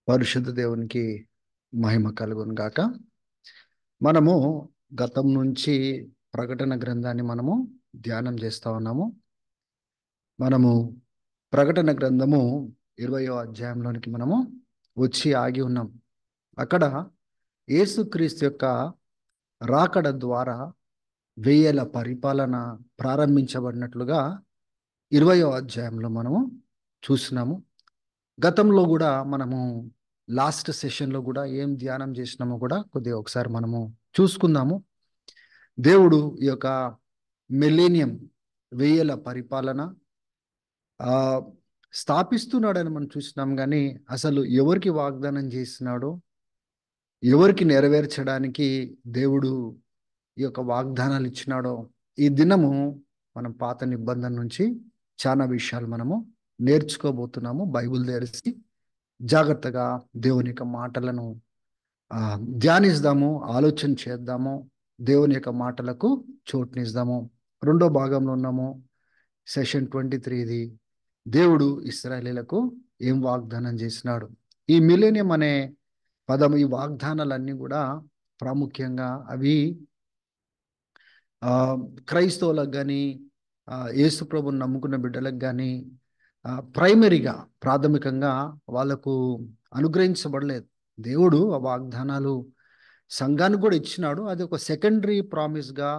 పరిశుద్ధ దేవునికి మహిమ కలుగును గాక. మనము గతం నుంచి ప్రకటన గ్రంథాన్ని మనము ధ్యానం చేస్తా ఉన్నాము. మనము ప్రకటన గ్రంథము 20వ అధ్యాయంలోనికి మనము వచ్చి ఆగి ఉన్నాం. అక్కడ యేసుక్రీస్తు యొక్క రాకడ ద్వారా వెయ్యేల పరిపాలన ప్రారంభించబడినట్లుగా 20వ అధ్యాయంలో మనము చూసినాము. గతంలో కూడా మనము లాస్ట్ సెషన్లో కూడా ఏం ధ్యానం చేసినామో కూడా కొద్దిగా ఒకసారి మనము చూసుకుందాము. దేవుడు ఈ యొక్క మిలేనియం వెయ్యేల పరిపాలన ఆ స్థాపిస్తున్నాడని మనం చూసినాం, కానీ అసలు ఎవరికి వాగ్దానం చేస్తున్నాడో, ఎవరికి నెరవేర్చడానికి దేవుడు ఈ యొక్క వాగ్దానాలు ఇచ్చినాడో, ఈ దినము మనం పాత నిబంధన నుంచి చాలా విషయాలు మనము నేర్చుకోబోతున్నాము. బైబిల్ తెరిచి జాగ్రత్తగా దేవుని యొక్క మాటలను ధ్యానిద్దాము, ఆలోచన చేద్దాము, దేవుని యొక్క మాటలకు చోటునిద్దాము. రెండో భాగంలో ఉన్నాము. సెషన్ 23ది దేవుడు ఇశ్రాయేలీయులకు ఏం వాగ్దానం చేసినాడు. ఈ మిలేనియం అనే పదం, ఈ వాగ్దానాలన్నీ కూడా ప్రాముఖ్యంగా అవి క్రైస్తవులకు కానీ యేసు ప్రభుని నమ్ముకున్న బిడ్డలకు కానీ ప్రైమరీగా ప్రాథమికంగా వాళ్ళకు అనుగ్రహించబడలేదు. దేవుడు ఆ వాగ్దానాలు సంఘానికి కూడా ఇచ్చినాడు. అది ఒక సెకండరీ ప్రామిస్గా,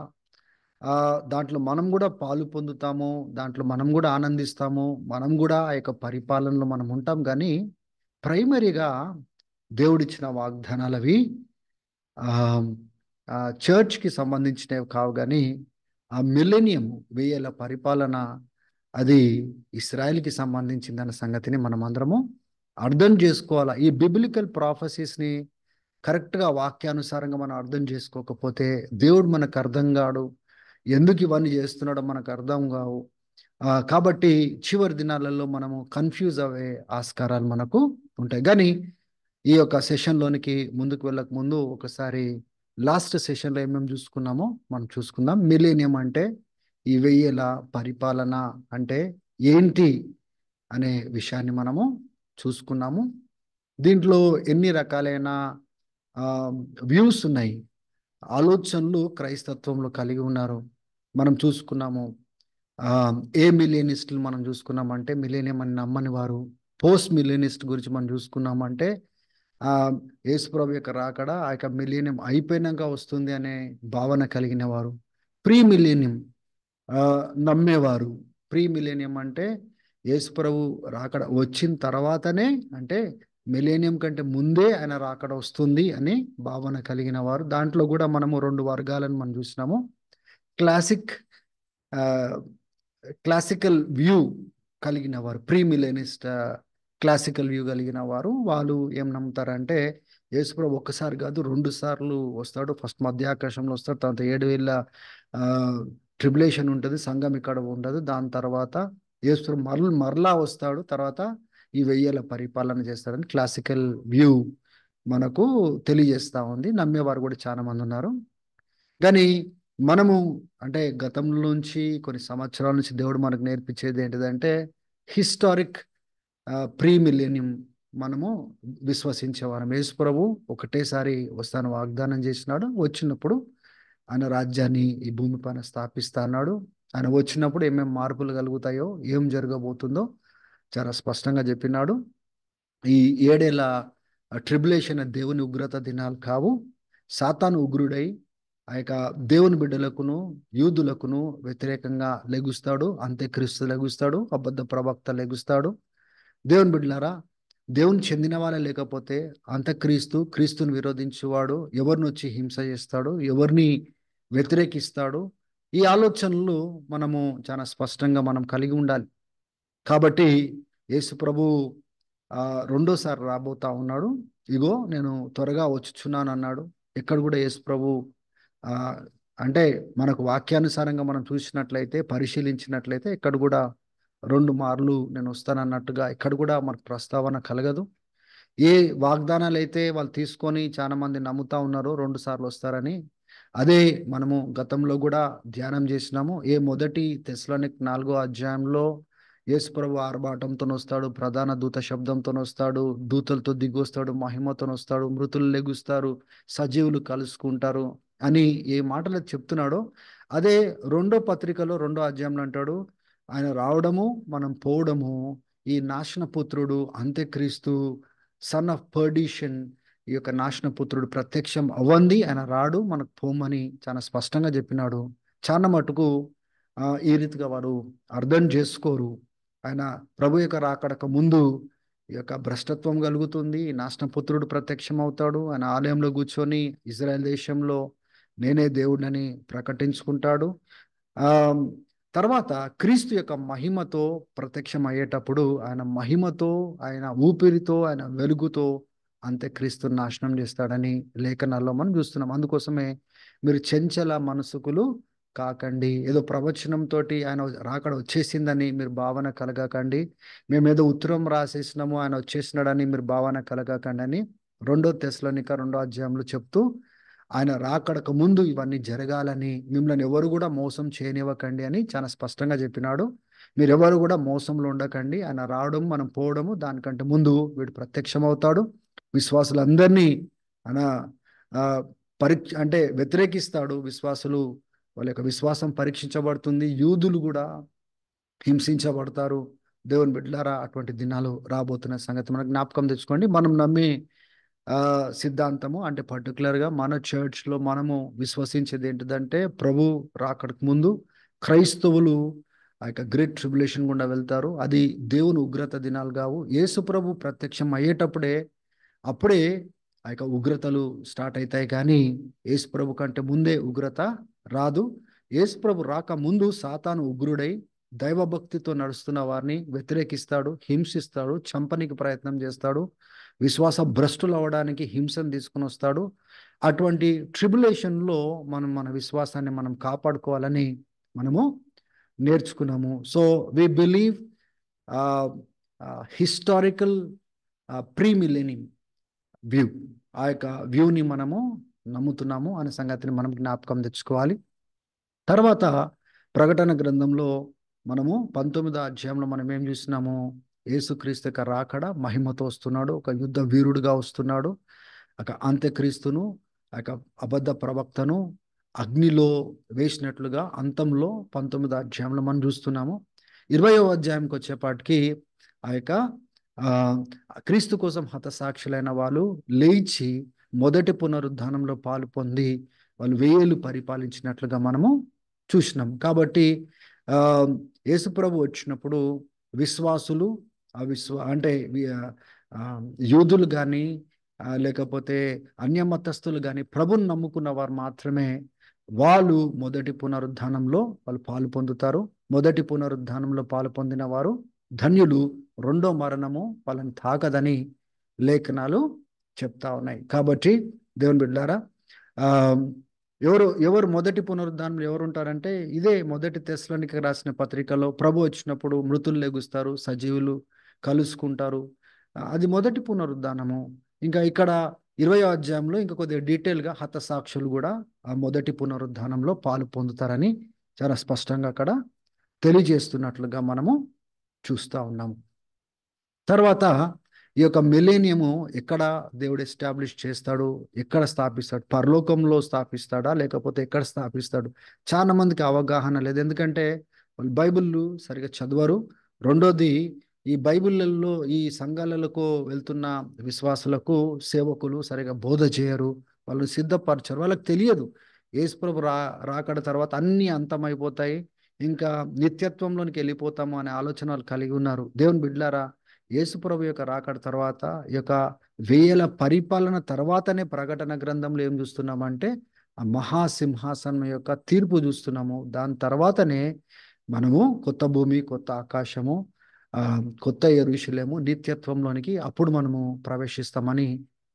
దాంట్లో మనం కూడా పాలు పొందుతాము, దాంట్లో మనం కూడా ఆనందిస్తాము, మనం కూడా ఆ యొక్క పరిపాలనలో మనం ఉంటాం. కానీ ప్రైమరీగా దేవుడిచ్చిన వాగ్దానాలు అవి చర్చ్కి సంబంధించినవి కావు. కానీ ఆ మిలేనియం వెయ్యేల పరిపాలన అది ఇస్రాయేల్కి సంబంధించిందన్న సంగతిని మనం అందరము అర్థం చేసుకోవాలా. ఈ బిబ్లికల్ ప్రాఫెసీస్ని కరెక్ట్గా వాక్యానుసారంగా మనం అర్థం చేసుకోకపోతే దేవుడు మనకు అర్థం కాడు, ఎందుకు ఇవన్నీ చేస్తున్నాడో మనకు అర్థం కావు. కాబట్టి చివరి దినాలలో మనము కన్ఫ్యూజ్ అయ్యే ఆస్కారాలు మనకు ఉంటాయి. కానీ ఈ యొక్క సెషన్లోనికి ముందుకు వెళ్ళక ముందు ఒకసారి లాస్ట్ సెషన్లో ఏమేమి చూసుకున్నామో మనం చూసుకుందాం. మిలేనియం అంటే, ఈ వెయ్యేల పరిపాలన అంటే ఏంటి అనే విషయాన్ని మనము చూసుకున్నాము. దీంట్లో ఎన్ని రకాలైన వ్యూస్ ఉన్నాయి, ఆలోచనలు క్రైస్తత్వంలో కలిగి ఉన్నారు మనం చూసుకున్నాము. ఏ మిలేనిస్టులు మనం చూసుకున్నామంటే మిలేనియం అని నమ్మని వారు. పోస్ట్ మిలేనిస్ట్ గురించి మనం చూసుకున్నామంటే యేసుప్రభు యొక్క రాకడ ఆ యొక్క మిలేనియం అయిపోయినాక వస్తుంది అనే భావన కలిగిన వారు. ప్రీ మిలేనియం నమ్మేవారు. ప్రీ మిలేనియం అంటే యేసుప్రభు రాకడ వచ్చిన తర్వాతనే, అంటే మిలేనియం కంటే ముందే ఆయన రాకడ వస్తుంది అని భావన కలిగిన వారు. దాంట్లో కూడా మనము రెండు వర్గాలను మనం చూసినాము. క్లాసికల్ వ్యూ కలిగిన వారు, ప్రీ మిలేనిస్ట్ క్లాసికల్ వ్యూ కలిగిన వారు. వాళ్ళు ఏం నమ్ముతారంటే యేసుప్రభు ఒక్కసారి కాదు 2 సార్లు వస్తాడు. ఫస్ట్ మధ్యాకాశంలో వస్తాడు, తర్వాత 7000 ట్రిబులేషన్ ఉంటుంది, సంఘం ఇక్కడ ఉండదు. దాని తర్వాత యేసుప్రభు మరలా వస్తాడు, తర్వాత ఈ వెయ్యేల పరిపాలన చేస్తాడని క్లాసికల్ వ్యూ మనకు తెలియజేస్తూ ఉంది. నమ్మేవారు కూడా చాలా మంది ఉన్నారు. కానీ మనము అంటే గతంలో నుంచి కొన్ని సంవత్సరాల నుంచి దేవుడు మనకు నేర్పించేది ఏంటిదంటే హిస్టారిక్ ప్రీ మిలేనియం మనము విశ్వసించేవారం. యేసు ప్రభు ఒకటేసారి వస్తాను వాగ్దానం చేసినాడు. వచ్చినప్పుడు ఆయన రాజ్యాన్ని ఈ భూమి పైన స్థాపిస్తా అన్నాడు. ఆయన వచ్చినప్పుడు ఏమేమి మార్పులు కలుగుతాయో, ఏం జరగబోతుందో చాలా స్పష్టంగా చెప్పినాడు. ఈ 7 ఏళ్ల ట్రిబులేషన్ దేవుని ఉగ్రత దినాలు కావు. సాతాను ఉగ్రుడై ఆ యొక్క దేవుని బిడ్డలకును యూదులకును వ్యతిరేకంగా లెగుస్తాడు. అంత్యక్రీస్తు లెగుస్తాడు, అబద్ధ ప్రవక్త లెగుస్తాడు. దేవుని బిడ్డలారా, దేవుని చెందిన వాళ్ళే లేకపోతే క్రీస్తుని విరోధించేవాడు ఎవరిని వచ్చి హింస చేస్తాడు, ఎవరిని వ్యతిరేకిస్తాడు, ఈ ఆలోచనలు మనము చాలా స్పష్టంగా మనం కలిగి ఉండాలి. కాబట్టి యేసు ప్రభు రెండోసారి రాబోతా ఉన్నాడు. ఇగో నేను త్వరగా వచ్చుచున్నాను అన్నాడు. ఎక్కడ కూడా యేసు ప్రభు అంటే మనకు వాక్యానుసారంగా మనం చూసినట్లయితే, పరిశీలించినట్లయితే ఎక్కడ కూడా 2 మార్లు నేను వస్తానన్నట్టుగా ఎక్కడ కూడా మనకు ప్రస్తావన కలగదు. ఏ వాగ్దానాలు అయితే వాళ్ళు తీసుకొని చాలా మంది నమ్ముతా ఉన్నారో 2 సార్లు వస్తారని, అదే మనము గతంలో కూడా ధ్యానం చేసినాము. మొదటి తెస్సలోనిక 4వ అధ్యాయంలో యేసుప్రభు ఆర్భాటంతో వస్తాడు, ప్రధాన దూత శబ్దంతో వస్తాడు, దూతలతో దిగి వస్తాడు, మహిమతో వస్తాడు, మృతులు లెగుస్తారు, సజీవులు కలుసుకుంటారు అని ఏ మాటలు చెప్తున్నాడో అదే రెండో పత్రికలో రెండో అధ్యాయంలో అంటాడు, ఆయన రావడము మనం పోవడము, ఈ నాశనపుత్రుడు అంత్యక్రీస్తు సన్ ఆఫ్ పర్డిషన్, ఈ యొక్క నాశనపుత్రుడు ప్రత్యక్షం అవ్వంది, ఆయన రాడు మనకు పోమని చాలా స్పష్టంగా చెప్పినాడు. చాలా మటుకు ఈ రీతిగా వారు అర్థం చేసుకోరు. ఆయన ప్రభు యొక్క రాకడక ముందు ఈ యొక్క భ్రష్టత్వం కలుగుతుంది, నాశనపుత్రుడు ప్రత్యక్షం అవుతాడు, ఆయన ఆలయంలో కూర్చొని ఇజ్రాయెల్ దేశంలో నేనే దేవుడిని ప్రకటించుకుంటాడు. ఆ తర్వాత క్రీస్తు యొక్క మహిమతో ప్రత్యక్షం అయ్యేటప్పుడు ఆయన మహిమతో, ఆయన ఊపిరితో, ఆయన వెలుగుతో అంత్యక్రీస్తుని నాశనం చేస్తాడని లేఖనాల్లో మనం చూస్తున్నాం. అందుకోసమే మీరు చెంచల మనసుకులు కాకండి, ఏదో ప్రవచనంతో ఆయన రాకడ వచ్చేసిందని మీరు భావన కలగకండి, మేమేదో ఉత్తరం రాసేసినాము ఆయన వచ్చేసినాడని మీరు భావన కలగకండి అని రెండో తెస్సలోనిక రెండో అధ్యాయంలో చెప్తూ, ఆయన రాకడక ముందు ఇవన్నీ జరగాలని, మిమ్మల్ని ఎవరు కూడా మోసం చేయనివ్వకండి అని చాలా స్పష్టంగా చెప్పినాడు. మీరెవరు కూడా మోసంలో ఉండకండి, ఆయన రావడం మనం పోవడము దానికంటే ముందు వీడు ప్రత్యక్షమవుతాడు, విశ్వాసులందరినీ ఆయన అంటే వ్యతిరేకిస్తాడు. విశ్వాసులు వాళ్ళ యొక్క విశ్వాసం పరీక్షించబడుతుంది, యూదులు కూడా హింసించబడతారు. దేవుని బిడ్డలారా, అటువంటి దినాలు రాబోతున్న సంగతి మనకు జ్ఞాపకం తెచ్చుకోండి. మనం నమ్మే సిద్ధాంతము అంటే పర్టికులర్గా మన చర్చ్లో మనము విశ్వసించేది ఏంటిదంటే, ప్రభు రాకడకు ముందు క్రైస్తవులు ఆ యొక్క గ్రేట్ ట్రిబులేషన్ గుండా వెళ్తారు. అది దేవుని ఉగ్రత దినాలు కావు. యేసు ప్రభు ప్రత్యక్షం అయ్యేటప్పుడే అప్పుడే ఆ యొక్క ఉగ్రతలు స్టార్ట్ అవుతాయి, కానీ యేసు ప్రభు కంటే ముందే ఉగ్రత రాదు. యేసు ప్రభు రాక ముందు సాతాను ఉగ్రుడై దైవభక్తితో నడుస్తున్న వారిని వ్యతిరేకిస్తాడు, హింసిస్తాడు, చంపనికి ప్రయత్నం చేస్తాడు, విశ్వాస భ్రష్టులు అవ్వడానికి హింసను తీసుకుని వస్తాడు. అటువంటి ట్రిబులేషన్లో మనం మన విశ్వాసాన్ని మనం కాపాడుకోవాలని మనము నేర్చుకున్నాము. So we believe historical pre millennium view, ఆ యొక్క వ్యూని మనము నమ్ముతున్నాము అనే సంగతిని మనం జ్ఞాపకం తెచ్చుకోవాలి. తర్వాత ప్రకటన గ్రంథంలో మనము 19వ అధ్యాయంలో మనం ఏం చూస్తున్నాము, యేసుక్రీస్తు యొక్క రాకడ మహిమతో వస్తున్నాడు, ఒక యుద్ధ వీరుడుగా వస్తున్నాడు. ఒక అంత్యక్రీస్తును, ఒక అబద్ధ ప్రవక్తను అగ్నిలో వేసినట్లుగా అంతంలో 19వ అధ్యాయంలో మనం చూస్తున్నాము. 20వ అధ్యాయంకి వచ్చేపాటికి ఆ యొక్క క్రీస్తు కోసం హతసాక్షులైన వాళ్ళు లేచి మొదటి పునరుద్ధానంలో పాలు పొంది వాళ్ళు 1000 పరిపాలించినట్లుగా మనము చూసినాం. కాబట్టి యేసుప్రభు వచ్చినప్పుడు విశ్వాసులు అంటే యూదులు కానీ లేకపోతే అన్యమతస్థులు కానీ ప్రభుని నమ్ముకున్న వారు మాత్రమే వాళ్ళు మొదటి పునరుద్ధానంలో వాళ్ళు పాలు పొందుతారు. మొదటి పునరుద్ధానంలో పాలు పొందిన వారు ధన్యులు, రెండో మరణము వాళ్ళని తాకదని లేఖనాలు చెప్తా ఉన్నాయి. కాబట్టి దేవుని బిడ్డారా, ఎవరు మొదటి పునరుద్ధానంలో ఎవరు ఉంటారంటే, ఇదే మొదటి తెస్సలోనిక రాసిన పత్రికలో ప్రభు వచ్చినప్పుడు మృతులు లెగుస్తారు, సజీవులు కలుసుకుంటారు, అది మొదటి పునరుద్ధానము. ఇంకా ఇక్కడ 20వ అధ్యాయంలో ఇంకా కొద్దిగా డీటెయిల్గా హతసాక్షులు కూడా ఆ మొదటి పునరుద్ధానంలో పాలు పొందుతారని చాలా స్పష్టంగా అక్కడ తెలియజేస్తున్నట్లుగా మనము చూస్తూ ఉన్నాము. తర్వాత ఈ యొక్క మిలేనియము ఎక్కడ దేవుడు ఎస్టాబ్లిష్ చేస్తాడు, ఎక్కడ స్థాపిస్తాడు, పరలోకంలో స్థాపిస్తాడా లేకపోతే ఎక్కడ స్థాపిస్తాడు, చాలా మందికి అవగాహన లేదు. ఎందుకంటే వాళ్ళు బైబిళ్ళు సరిగా చదవరు. రెండోది, ఈ బైబిళ్ళల్లో ఈ సంఘాలకు వెళ్తున్న విశ్వాసులకు సేవకులు సరిగా బోధ చేయరు, వాళ్ళు సిద్ధపరచరు. వాళ్ళకి తెలియదు యేసుప్రభు రాకడ తర్వాత అన్నీ అంతమైపోతాయి, ఇంకా నిత్యత్వంలోనికి వెళ్ళిపోతాము అనే ఆలోచన వాళ్ళు కలిగి ఉన్నారు. దేవుని బిడ్డలారా, యేసుప్రభు యొక్క రాకడ తర్వాత ఈ యొక్క 1000 పరిపాలన తర్వాతనే ప్రకటన గ్రంథంలో ఏం చూస్తున్నామంటే ఆ మహాసింహాసనం యొక్క తీర్పు చూస్తున్నాము. దాని తర్వాతనే మనము కొత్త భూమి, కొత్త ఆకాశము, కొత్త యెరూషలేము, నిత్యత్వంలోనికి అప్పుడు మనము ప్రవేశిస్తామని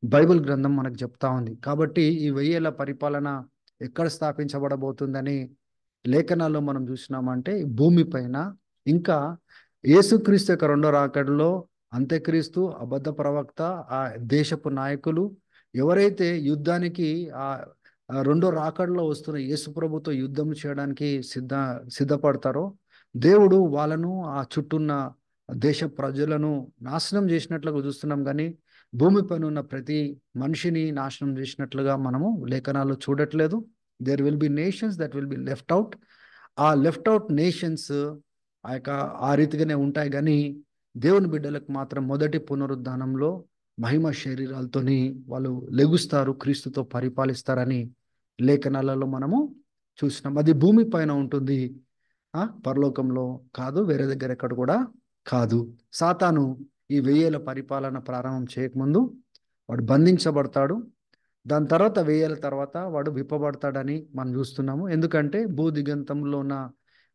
బైబిల్ గ్రంథం మనకు చెప్తా ఉంది. కాబట్టి ఈ 1000 పరిపాలన ఎక్కడ స్థాపించబడబోతుందని లేఖనాల్లో మనం చూసినామంటే భూమి పైన. ఇంకా యేసుక్రీస్తు యొక్క రెండో రాకడలో అంత్యక్రీస్తు, అబద్ధ ప్రవక్త, ఆ దేశపు నాయకులు ఎవరైతే యుద్ధానికి ఆ రెండో రాకడలో వస్తున్న యేసు ప్రభుతో యుద్ధం చేయడానికి సిద్ధపడతారో దేవుడు వాళ్ళను ఆ చుట్టూన్న దేశ ప్రజలను నాశనం చేసినట్లుగా చూస్తున్నాం, కానీ భూమిపైన ఉన్న ప్రతి మనిషిని నాశనం చేసినట్లుగా మనము లేఖనాల్లో చూడట్లేదు. There will be nations that will be left out. ఆ లెఫ్ట్ అవుట్ నేషన్స్ ఆ యొక్క ఆ రీతిగానే ఉంటాయి, కానీ దేవుని బిడ్డలకు మాత్రం మొదటి పునరుద్ధానంలో మహిమ శరీరాలతోని వాళ్ళు లెగుస్తారు, క్రీస్తుతో పరిపాలిస్తారని లేఖనాలలో మనము చూసినాం. అది భూమి పైన ఉంటుంది, పరలోకంలో కాదు, వేరే దగ్గర ఎక్కడ కూడా కాదు. సాతాను ఈ 1000 పరిపాలన ప్రారంభం చేయకముందు వాడు బంధించబడతాడు. దాని తర్వాత 1000 తర్వాత వాడు విప్పబడతాడని మనం చూస్తున్నాము. ఎందుకంటే భూదిగంతంలో ఉన్న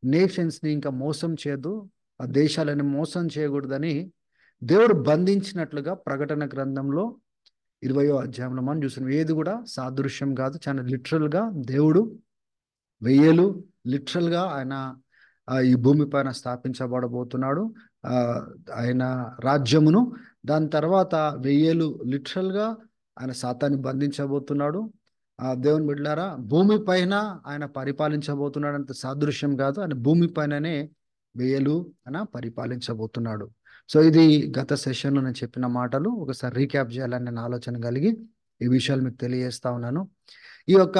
నేషన్స్ని ఇంకా మోసం చేయొద్దు, ఆ దేశాలను మోసం చేయకూడదని దేవుడు బంధించినట్లుగా ప్రకటన గ్రంథంలో 20వ అధ్యాయంలో మనం చూస్తున్నాం. ఏది కూడా సాదృశ్యం కాదు, చాలా లిటరల్గా దేవుడు 1000 లిటరల్గా ఆయన ఈ భూమి పైన స్థాపించబడబోతున్నాడు, ఆ, ఆయన రాజ్యమును. దాని తర్వాత 1000 లిటరల్గా ఆయన సాతాన్ని బంధించబోతున్నాడు. దేవుని బిడ్డలారా, భూమి పైన ఆయన పరిపాలించబోతున్నాడు, అంత సాదృశ్యం కాదు, ఆయన భూమి పైననే 1000 ఆయన పరిపాలించబోతున్నాడు. సో ఇది గత సెషన్లో నేను చెప్పిన మాటలు ఒకసారి రీక్యాప్ చేయాలని నేను ఆలోచన కలిగి ఈ విషయాలు మీకు తెలియజేస్తా ఉన్నాను. ఈ యొక్క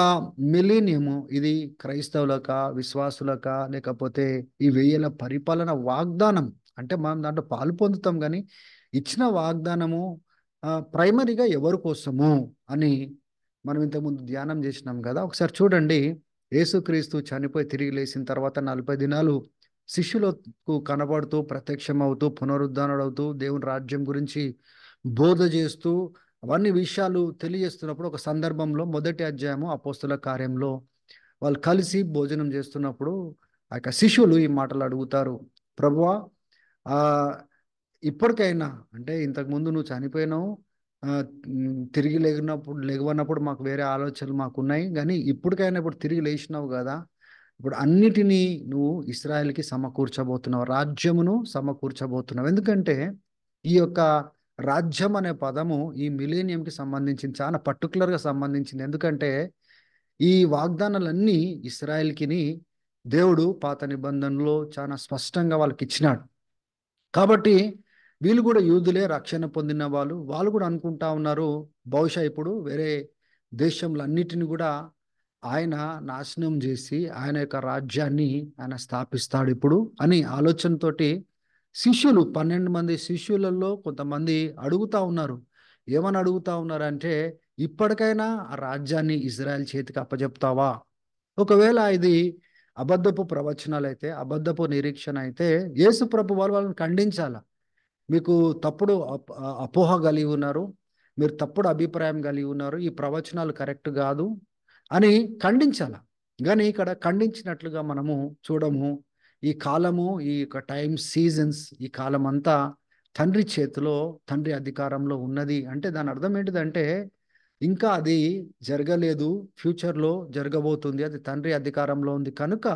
మిలీనియము ఇది క్రైస్తవులక, విశ్వాసులక, లేకపోతే ఈ 1000 పరిపాలన వాగ్దానం అంటే మనం దాంట్లో పాలు పొందుతాం, కానీ ఇచ్చిన వాగ్దానము ప్రైమరీగా ఎవరి కోసము అని మనం ఇంతకుముందు ధ్యానం చేసినాం కదా. ఒకసారి చూడండి, యేసుక్రీస్తు చనిపోయి తిరిగి లేచిన తర్వాత 40 దినాలు శిష్యులకు కనబడుతూ, ప్రత్యక్షమవుతూ, పునరుద్ధరణవుతూ, దేవుని రాజ్యం గురించి బోధ చేస్తూ, అవన్నీ విషయాలు తెలియజేస్తున్నప్పుడు ఒక సందర్భంలో మొదటి అధ్యాయము అపోస్తుల కార్యంలో వాళ్ళు కలిసి భోజనం చేస్తున్నప్పుడు ఆ యొక్క శిష్యులు ఈ మాటలు అడుగుతారు, ప్రభువా, ఆ ఇప్పటికైనా అంటే ఇంతకుముందు నువ్వు చనిపోయినావు, తిరిగి లేవన్నప్పుడు మాకు వేరే ఆలోచనలు మాకున్నాయి, కానీ ఇప్పటికైనా ఇప్పుడు తిరిగి లేచినావు కదా, ఇప్పుడు అన్నిటినీ నువ్వు ఇస్రాయేల్కి సమకూర్చబోతున్నావు, రాజ్యమును సమకూర్చబోతున్నావు. ఎందుకంటే ఈ యొక్క రాజ్యం అనే పదము ఈ మిలీనియంకి సంబంధించింది, చాలా పర్టికులర్గా సంబంధించింది. ఎందుకంటే ఈ వాగ్దానాలన్నీ ఇస్రాయేల్కిని దేవుడు పాత నిబంధనలో చాలా స్పష్టంగా వాళ్ళకి ఇచ్చినాడు. కాబట్టి వీళ్ళు కూడా యూదులే, రక్షణ పొందిన వాళ్ళు. వాళ్ళు కూడా అనుకుంటా ఉన్నారు, బహుశా ఇప్పుడు వేరే దేశంలో అన్నిటిని కూడా ఆయన నాశనం చేసి ఆయన యొక్క రాజ్యాన్ని ఆయన స్థాపిస్తాడు ఇప్పుడు అని ఆలోచనతోటి శిష్యులు 12 మంది శిష్యులలో కొంతమంది అడుగుతా ఉన్నారు. ఏమని అడుగుతా ఉన్నారంటే, ఇప్పటికైనా ఆ రాజ్యాన్ని ఇజ్రాయెల్ చేతికి అప్పచెప్తావా? ఒకవేళ ఇది అబద్ధపు ప్రవచనాలు అయితే, అబద్ధపు నిరీక్షణ అయితే యేసు ప్రభు వాళ్ళని ఖండించాల. మీకు తప్పుడు అపోహ కలిగి ఉన్నారు, మీరు తప్పుడు అభిప్రాయం కలిగి ఉన్నారు, ఈ ప్రవచనాలు కరెక్ట్ కాదు అని ఖండించాల. కానీ ఇక్కడ ఖండించినట్లుగా మనము చూడము. ఈ కాలము, ఈ యొక్క టైం సీజన్స్, ఈ కాలం అంతా తండ్రి చేతిలో, తండ్రి అధికారంలో ఉన్నది. అంటే దాని అర్థం ఏంటిదంటే ఇంకా అది జరగలేదు, ఫ్యూచర్లో జరగబోతుంది, అది తండ్రి అధికారంలో ఉంది. కనుక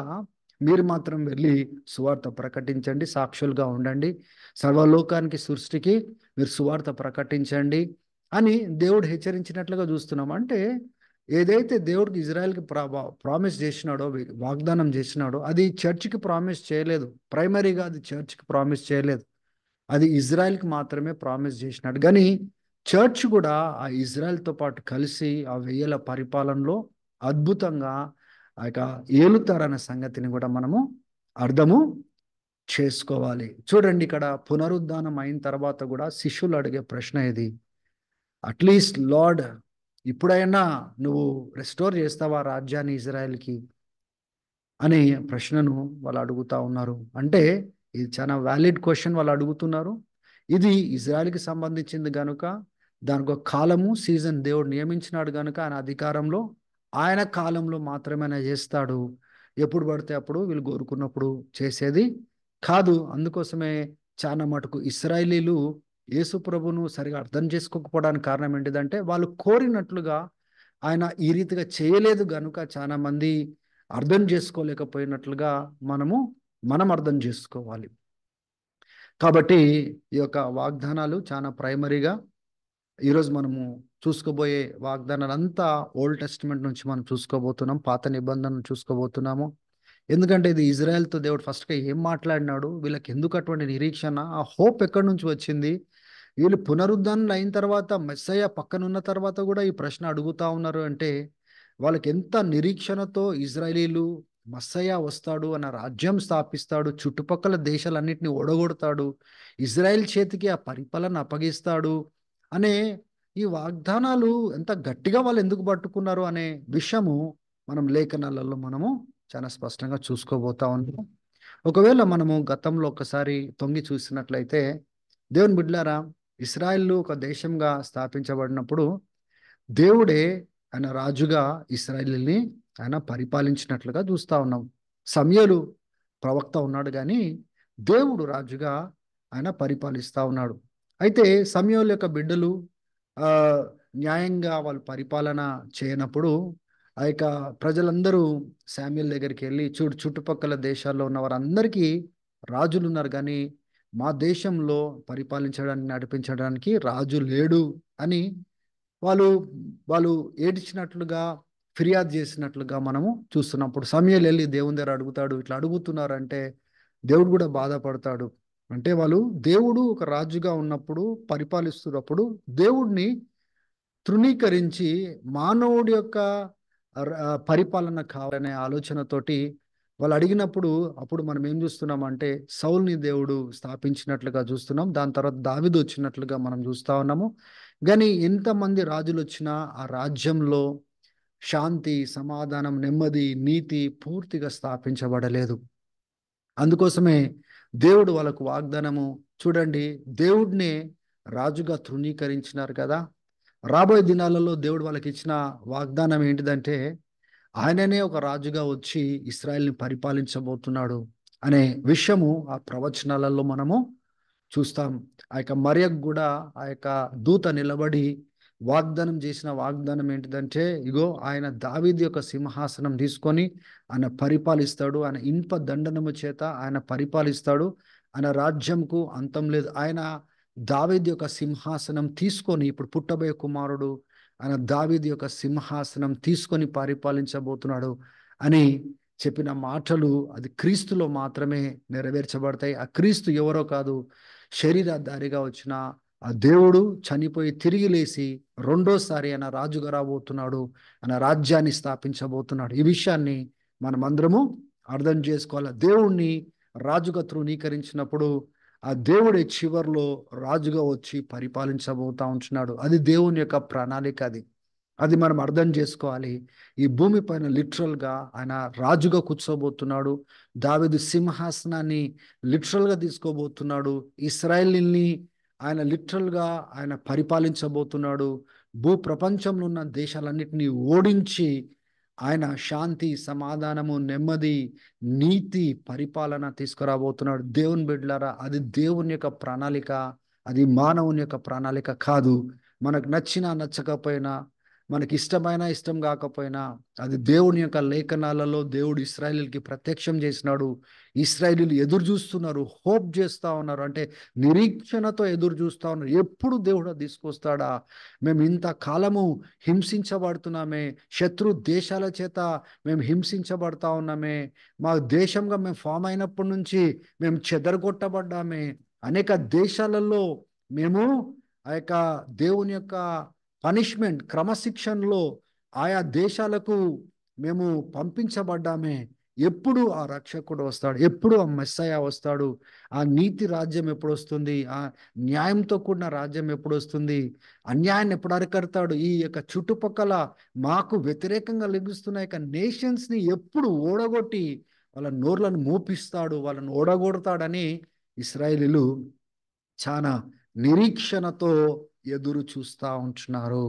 మీరు మాత్రం వెళ్ళి సువార్త ప్రకటించండి, సాక్షులుగా ఉండండి, సర్వలోకానికి, సృష్టికి మీరు సువార్త ప్రకటించండి అని దేవుడు హెచ్చరించినట్లుగా చూస్తున్నాం. అంటే ఏదైతే దేవుడికి ఇజ్రాయెల్కి ప్రామిస్ చేసినాడో, వాగ్దానం చేసినాడో, అది చర్చ్కి ప్రామిస్ చేయలేదు. ప్రైమరీగా అది చర్చ్కి ప్రామిస్ చేయలేదు, అది ఇజ్రాయెల్కి మాత్రమే ప్రామిస్ చేసినాడు. కానీ చర్చ్ కూడా ఆ ఇజ్రాయెల్తో పాటు కలిసి ఆ 1000 పరిపాలనలో అద్భుతంగా ఆ యొక్క ఏలుతారన్న సంగతిని కూడా మనము అర్థము చేసుకోవాలి. చూడండి, ఇక్కడ పునరుద్ధానం అయిన తర్వాత కూడా శిష్యులు అడిగే ప్రశ్న ఇది, అట్లీస్ట్ లార్డ్, ఇప్పుడైనా నువ్వు రెస్టోర్ చేస్తావా రాజ్యాన్ని ఇజ్రాయెల్కి అనే ప్రశ్నను వాళ్ళు అడుగుతా ఉన్నారు. అంటే ఇది చాలా వ్యాలిడ్ క్వశ్చన్ వాళ్ళు అడుగుతున్నారు. ఇది ఇజ్రాయెల్కి సంబంధించింది కనుక దానికి ఒక కాలము, సీజన్ దేవుడు నియమించినాడు కనుక ఆయన అధికారంలో, ఆయన కాలంలో మాత్రమే ఆయన చేస్తాడు. ఎప్పుడు పడితే అప్పుడు వీళ్ళు కోరుకున్నప్పుడు చేసేది కాదు. అందుకోసమే చాలా మటుకు ఇశ్రాయేలీలు యేసు ప్రభును సరిగా అర్థం చేసుకోకపోవడానికి కారణం ఏంటిదంటే వాళ్ళు కోరినట్లుగా ఆయన ఈ రీతిగా చేయలేదు గనుక చాలా మంది అర్థం చేసుకోలేకపోయినట్లుగా మనం అర్థం చేసుకోవాలి. కాబట్టి ఈ యొక్క వాగ్దానాలు చాలా ప్రైమరీగా ఈరోజు మనము చూసుకోబోయే వాగ్దానాలు అంతా ఓల్డ్ టెస్టిమెంట్ నుంచి మనం చూసుకోబోతున్నాం, పాత నిబంధనలు చూసుకోబోతున్నాము. ఎందుకంటే ఇది ఇజ్రాయెల్‌తో దేవుడు ఫస్ట్‌గా ఏం మాట్లాడినాడు? వీళ్ళకి ఎందుకు అటువంటి నిరీక్షణ? ఆ హోప్ ఎక్కడి నుంచి వచ్చింది? వీళ్ళు పునరుద్ధరణ అయిన తర్వాత మెస్సయ్య పక్కనున్న తర్వాత గూడా ఈ ప్రశ్న అడుగుతా ఉన్నారు అంటే, వాళ్ళకెంత నిరీక్షణతో ఇజ్రాయేలీలు మెస్సయ్య వస్తాడు, అన్న రాజ్యం స్థాపిస్తాడు, చుట్టుపక్కల దేశాలన్నిటిని ఓడగొడతాడు, ఇజ్రాయెల్ చేతికి ఆ పరిపాలన అప్పగిస్తాడు అనే ఈ వాగ్దానాలు ఎంత గట్టిగా వాళ్ళెందుకు పట్టుకున్నారు అనే విషయము మనం లేఖనాలలో మనము చాలా స్పష్టంగా చూసుకోబోతా ఉన్నాం. ఒకవేళ మనము గతంలో ఒకసారి తొంగి చూసినట్లయితే, దేవుని బిడ్డలారా, ఇస్రాయేలు ఒక దేశంగా స్థాపించబడినప్పుడు దేవుడే ఆయన రాజుగా ఇశ్రాయేలుని ఆయన పరిపాలించినట్లుగా చూస్తా ఉన్నాం. సమూయేలు ప్రవక్త ఉన్నాడు గాని, దేవుడు రాజుగా ఆయన పరిపాలిస్తా ఉన్నాడు. అయితే సమూయేలు యొక్క బిడ్డలు ఆహ్, న్యాయంగా వాళ్ళు పరిపాలన చేయనప్పుడు, ఆ యొక్క ప్రజలందరూ శామ్యూయల్ దగ్గరికెళ్ళి, చూడు చుట్టుపక్కల దేశాల్లో ఉన్న వారందరికీ రాజులున్నారు గానీ, మా దేశంలో పరిపాలించడానికి, నడిపించడానికి రాజు లేడు అని వాళ్ళు వాళ్ళు ఏడ్చినట్లుగా, ఫిర్యాదు చేసినట్లుగా మనము చూస్తున్నప్పుడు సమూయేలు ఎళ్లి దేవుని దగ్గర అడుగుతాడు. ఇట్లా అడుగుతున్నారంటే దేవుడు కూడా బాధపడతాడు. అంటే వాళ్ళు దేవుడు ఒక రాజుగా ఉన్నప్పుడు, పరిపాలిస్తున్నప్పుడు దేవుడిని తృణీకరించి మానవుడి యొక్క పరిపాలన కావాలనే ఆలోచనతోటి వాళ్ళు అడిగినప్పుడు, అప్పుడు మనం ఏం చూస్తున్నామంటే సౌల్‌ని దేవుడు స్థాపించినట్లుగా చూస్తున్నాం. దాని తర్వాత దావీదు వచ్చినట్లుగా మనం చూస్తా ఉన్నాము. గానీ ఎంతమంది రాజులొచ్చినా ఆ రాజ్యంలో శాంతి, సమాధానం, నెమ్మది, నీతి పూర్తిగా స్థాపించబడలేదు. అందుకోసమే దేవుడు వాళ్ళకు వాగ్దానము చూడండి, దేవుడినే రాజుగా తృణీకరించినారు కదా! రాబోయే దినాలలో దేవుడు వాళ్ళకిచ్చిన వాగ్దానం ఏంటిదంటే, ఆయననే ఒక రాజుగా వచ్చి ఇశ్రాయేల్‌ని పరిపాలించబోతున్నాడు అనే విషయము ఆ ప్రవచనాలలో మనము చూస్తాం. ఆ యొక్క మరియకు గూడా ఆ యొక్క దూత నిలబడి వాగ్దానం చేసిన వాగ్దానం ఏంటిదంటే, ఇగో ఆయన దావీదు యొక్క సింహాసనం తీసుకొని ఆయన పరిపాలిస్తాడు. ఆయన ఇనుప దండనము చేత ఆయన పరిపాలిస్తాడు. ఆయన రాజ్యంకు అంతం లేదు. ఆయన దావీదు యొక్క సింహాసనం తీసుకొని, ఇప్పుడు పుట్టబోయే కుమారుడు ఆయన దావీదు యొక్క సింహాసనం తీసుకొని పరిపాలించబోతున్నాడు అని చెప్పిన మాటలు అది క్రీస్తులో మాత్రమే నెరవేర్చబడతాయి. ఆ క్రీస్తు ఎవరో కాదు, శరీరధారిగా వచ్చిన ఆ దేవుడు చనిపోయి తిరిగి లేసి రెండోసారి ఆయన రాజుగా రాబోతున్నాడు. ఆయన రాజ్యాన్ని స్థాపించబోతున్నాడు. ఈ విషయాన్ని మనమందరము అర్థం చేసుకోవాలి. దేవుణ్ణి రాజుగా తృణీకరించినప్పుడు ఆ దేవుడే చివర్లో రాజుగా వచ్చి పరిపాలించబోతా ఉంటున్నాడు. అది దేవుని యొక్క ప్రణాళిక అది. అది మనం అర్థం చేసుకోవాలి. ఈ భూమి పైన లిటరల్‌గా ఆయన రాజుగా కూర్చోబోతున్నాడు. దావీదు సింహాసనాన్ని లిటరల్‌గా తీసుకోబోతున్నాడు. ఇశ్రాయేలీయుల్ని ఆయన లిటరల్‌గా ఆయన పరిపాలించబోతున్నాడు. ప్రపంచంలో ఉన్న దేశాలన్నిటిని ఓడించి ఆయన శాంతి, సమాధానము, నెమ్మది, నీతి, పరిపాలన తీసుకురాబోతున్నాడు. దేవుని బిడ్డలారా, అది దేవుని యొక్క ప్రణాళిక. అది మానవుని యొక్క ప్రణాళిక కాదు. మనకు నచ్చినా, నచ్చకపోయినా, మనకి ఇష్టమైన, ఇష్టం కాకపోయినా, అది దేవుని యొక్క లేఖనాలలో దేవుడు ఇశ్రాయేలీయులకి ప్రత్యక్షం చేసినాడు. ఇశ్రాయేలీయులు ఎదురు చూస్తున్నారు, హోప్ చేస్తా ఉన్నారు. అంటే నిరీక్షణతో ఎదురు చూస్తా ఉన్నారు. ఎప్పుడు దేవుడు అది తీసుకొస్తాడా? మేము ఇంత కాలము హింసించబడుతున్నామే, శత్రు దేశాల చేత మేము హింసించబడతా ఉన్నామే, మా దేశంగా మేము ఫామ్ అయినప్పటి నుంచి మేము చెదరగొట్టబడ్డామే, అనేక దేశాలలో మేము ఆ యొక్క దేవుని యొక్క పనిష్మెంట్, క్రమశిక్షణలో ఆయా దేశాలకు మేము పంపించబడ్డామే. ఎప్పుడు ఆ రక్షకుడు వస్తాడు? ఎప్పుడు ఆ మెస్సయ్య వస్తాడు? ఆ నీతి రాజ్యం ఎప్పుడొస్తుంది? ఆ న్యాయంతో కూడిన రాజ్యం ఎప్పుడొస్తుంది? అన్యాయాన్ని ఎప్పుడు అరికడతాడు? ఈ యొక్క చుట్టుపక్కల మాకు వ్యతిరేకంగా లెగుస్తున్న యొక్క నేషన్స్‌ని ఎప్పుడు ఓడగొట్టి వాళ్ళ నోర్లను మూపిస్తాడు? వాళ్ళని ఓడగొడతాడని ఇశ్రాయేలీయులు చానా నిరీక్షణతో ఎదురు చూస్తా ఉంటున్నారు.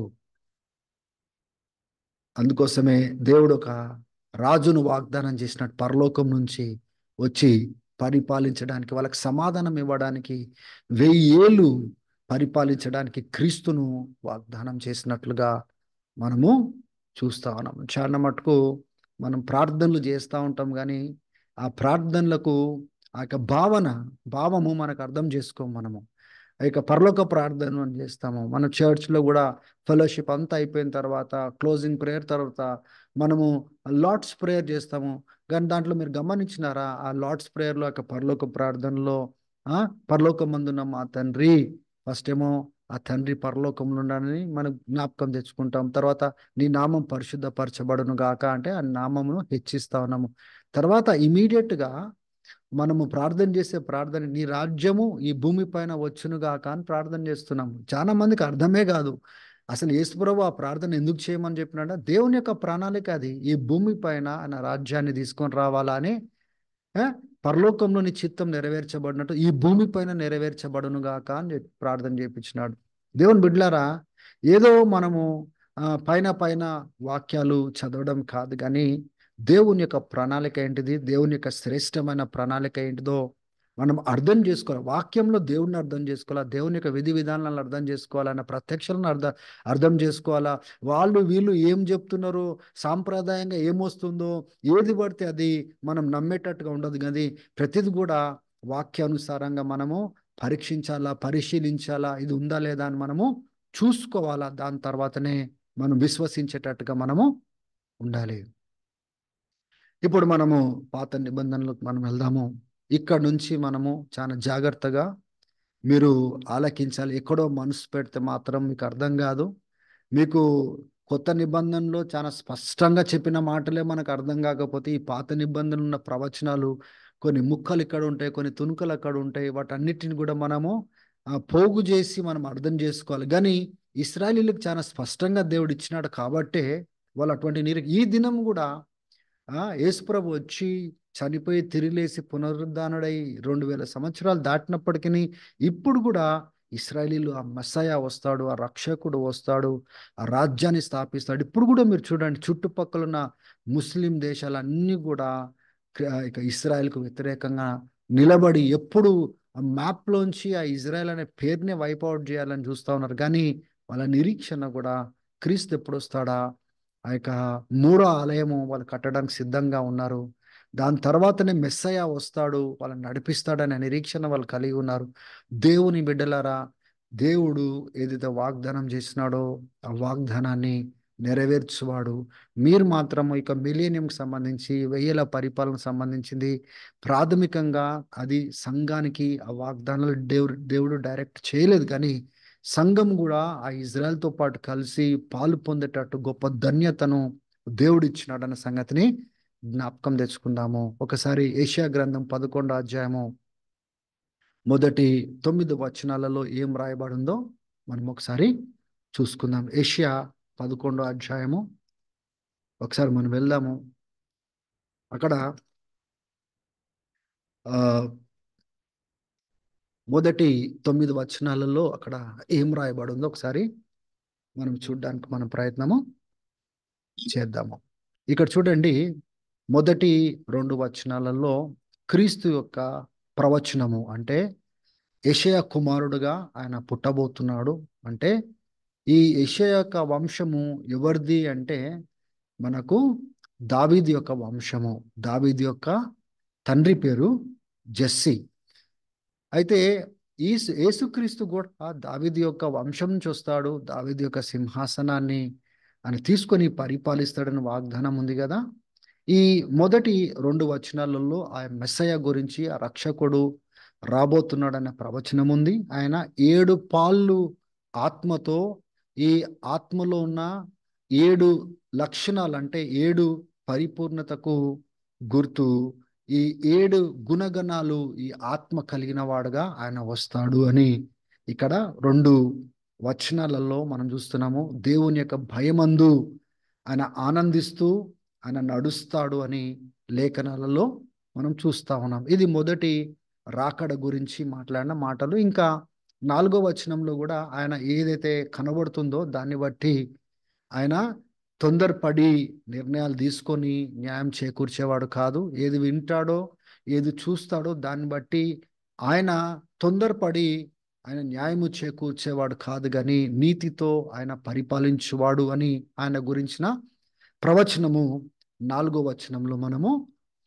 అందుకోసమే దేవుడు ఒక రాజును వాగ్దానం చేసినట్టు పరలోకం నుంచి వచ్చి పరిపాలించడానికి, వాళ్ళకి సమాధానం ఇవ్వడానికి, 1000 ఏళ్ళు పరిపాలించడానికి క్రీస్తును వాగ్దానం చేసినట్లుగా మనము చూస్తా ఉన్నాం. చాలా మటుకు మనం ప్రార్థనలు చేస్తా ఉంటాం కానీ, ఆ ప్రార్థనలకు ఆ యొక్క భావము మనకు అర్థం చేసుకోము మనము. ఆ యొక్క పరలోక ప్రార్థన అని చేస్తాము. మన చర్చ్‌లో కూడా ఫెలోషిప్ అంతా అయిపోయిన తర్వాత, క్లోజింగ్ ప్రేయర్ తర్వాత మనము లార్డ్స్ ప్రేయర్ చేస్తాము. కానీ దాంట్లో మీరు గమనించినారా? ఆ లార్డ్స్ ప్రేయర్‌లో యొక్క పరలోక ప్రార్థనలో ఆ! పరలోకమందున్న మా తండ్రి, ఫస్ట్ ఏమో ఆ తండ్రి పరలోకంలో ఉన్నాడని మనం జ్ఞాపకం తెచ్చుకుంటాం. తర్వాత నీ నామం పరిశుద్ధపరచబడును గాక అంటే ఆ నామమును హెచ్చిస్తా ఉన్నాము. తర్వాత ఇమ్మీడియేట్‌గా మనము ప్రార్థన చేసే ప్రార్థన నీ రాజ్యము ఈ భూమి పైన వచ్చును గాక అని ప్రార్థన చేస్తున్నాము. చాలా మందికి అర్థమే కాదు. అసలు యేసుప్రభు ఆ ప్రార్థన ఎందుకు చేయమని చెప్పినాడ? దేవుని యొక్క ప్రణాళిక అది. ఈ భూమి పైన ఆయన రాజ్యాన్ని తీసుకొని రావాలా అని ఆ! పరలోకంలోని చిత్తం నెరవేర్చబడినట్టు ఈ భూమి పైన నెరవేర్చబడును గాక అని ప్రార్థన చేపించినాడు. దేవుని బిడ్డలారా, ఏదో మనము పైన పైన వాక్యాలు చదవడం కాదు గానీ, దేవుని యొక్క ప్రణాళిక ఏంటిది? దేవుని యొక్క శ్రేష్టమైన ప్రణాళిక ఏంటిదో మనం అర్థం చేసుకోవాలి. వాక్యంలో దేవుడిని అర్థం చేసుకోవాలా, దేవుని యొక్క విధి విధానాలను అర్థం చేసుకోవాలన్న ప్రత్యక్షలను అర్థం చేసుకోవాలా. వాళ్ళు వీళ్ళు ఏం చెప్తున్నారో, సాంప్రదాయంగా ఏమొస్తుందో, ఏది పడితే అది మనం నమ్మేటట్టుగా ఉండదు గది. ప్రతిది కూడా వాక్యానుసారంగా మనము పరీక్షించాలా, పరిశీలించాలా, ఇది ఉందా లేదా అని మనము చూసుకోవాలా. దాని తర్వాతనే మనం విశ్వసించేటట్టుగా మనము ఉండాలి. ఇప్పుడు మనము పాత నిబంధనలకు మనం వెళ్దాము. ఇక్కడ నుంచి మనము చాలా జాగ్రత్తగా మీరు ఆలకించాలి. ఎక్కడో మనసు పెడితే మాత్రం మీకు అర్థం కాదు. మీకు కొత్త నిబంధనలో చాలా స్పష్టంగా చెప్పిన మాటలే మనకు అర్థం కాకపోతే, ఈ పాత నిబంధనలో ఉన్న ప్రవచనాలు కొన్ని ముక్కలు ఇక్కడ ఉంటాయి, కొన్ని తుణుకలు అక్కడ ఉంటాయి. వాటన్నిటిని కూడా మనము పోగు చేసి మనం అర్థం చేసుకోవాలి. కానీ ఇశ్రాయేలీయులకు చాలా స్పష్టంగా దేవుడు ఇచ్చినాడు కాబట్టే వాళ్ళు అటువంటి ఈ దినం కూడా యేసుప్రభు వచ్చి చనిపోయి తిరిగి లేసి పునరుద్ధానుడై 2000 సంవత్సరాలు దాటినప్పటికీ ఇప్పుడు కూడా ఇశ్రాయేలీయులు ఆ మెస్సయా వస్తాడు, ఆ రక్షకుడు వస్తాడు, ఆ రాజ్యాన్ని స్థాపిస్తాడు. ఇప్పుడు కూడా మీరు చూడండి, చుట్టుపక్కల ఉన్న ముస్లిం దేశాలన్నీ కూడా ఇక ఇస్రాయెల్కు వ్యతిరేకంగా నిలబడి ఎప్పుడు ఆ మ్యాప్లోంచి ఆ ఇజ్రాయెల్ అనే పేరునే వైప్ అవుట్ చేయాలని చూస్తా ఉన్నారు. కానీ వాళ్ళ నిరీక్షణ కూడా క్రీస్తు ఎప్పుడు వస్తాడా, ఆ యొక్క మూడో ఆలయము వాళ్ళు కట్టడానికి సిద్ధంగా ఉన్నారు. దాని తర్వాతనే మెస్సయ వస్తాడు, వాళ్ళని నడిపిస్తాడనే నిరీక్షణ వాళ్ళు కలిగి ఉన్నారు. దేవుని బిడ్డలారా, దేవుడు ఏదైతే వాగ్దానం చేసినాడో ఆ వాగ్దానాన్ని నెరవేర్చువాడు. మీరు మాత్రం ఇక మిలీనియంకి సంబంధించి, వెయ్యేల పరిపాలనకు సంబంధించింది ప్రాథమికంగా అది సంఘానికి ఆ వాగ్దానాలు దేవుడు డైరెక్ట్ చేయలేదు. కానీ సంఘం కూడా ఆ ఇజ్రాయెల్‌తో పాటు కలిసి పాలు పొందేటట్టు గొప్ప ధన్యతను దేవుడిచ్చినాడన్న సంగతిని జ్ఞాపకం తెచ్చుకుందాము. ఒకసారి యెషయా గ్రంథం 11 అధ్యాయము మొదటి 9 వచనాలలో ఏం రాయబడిందో మనం ఒకసారి చూసుకుందాం. యెషయా 11 అధ్యాయము ఒకసారి మనం వెళ్దాము. అక్కడ ఆహ్, మొదటి 9 వచనాలలో అక్కడ ఏం రాయబడిందో ఒకసారి మనం చూడ్డానికి మనం ప్రయత్నము చేద్దాము. ఇక్కడ చూడండి, మొదటి 2 వచనాలలో క్రీస్తు యొక్క ప్రవచనము అంటే యెషయా కుమారుడుగా ఆయన పుట్టబోతున్నాడు. అంటే ఈ యెషయా యొక్క వంశము ఎవరిది అంటే మనకు దావీదు యొక్క వంశము. దావీదు యొక్క తండ్రి పేరు జెస్సి. అయితే యేసుక్రీస్తు కూడా దావీదు యొక్క వంశం నుంచి వస్తాడు. దావీదు యొక్క సింహాసనాన్ని ఆయన తీసుకొని పరిపాలిస్తాడని వాగ్దానం ఉంది కదా. ఈ మొదటి 2 వచనాలలో ఆ మెస్సయ గురించి, ఆ రక్షకుడు రాబోతున్నాడన్న ప్రవచనం ఉంది. ఆయన 7 పాళ్ళు ఆత్మతో, ఈ ఆత్మలో ఉన్న 7 లక్షణాలు అంటే 7 పరిపూర్ణతకు గుర్తు. ఈ 7 గుణగణాలు ఈ ఆత్మ కలిగిన వాడుగా ఆయన వస్తాడు అని ఇక్కడ 2 వచనాలలో మనం చూస్తున్నాము. దేవుని యొక్క భయమందు ఆయన ఆనందిస్తూ ఆయన నడుస్తాడు అని లేఖనాలలో మనం చూస్తా ఉన్నాం. ఇది మొదటి రాకడ గురించి మాట్లాడిన మాటలు. ఇంకా 4వ వచనంలో కూడా ఆయన ఏదైతే కనబడుతుందో దాన్ని బట్టి ఆయన తొందరపడి నిర్ణయాలు తీసుకొని న్యాయం చేకూర్చేవాడు కాదు. ఏది వింటాడో, ఏది చూస్తాడో దాన్ని బట్టి ఆయన తొందరపడి ఆయన న్యాయము చేకూర్చేవాడు కాదు గాని నీతితో ఆయన పరిపాలించువాడు అని ఆయన గురించిన ప్రవచనము 4వ వచనంలో మనము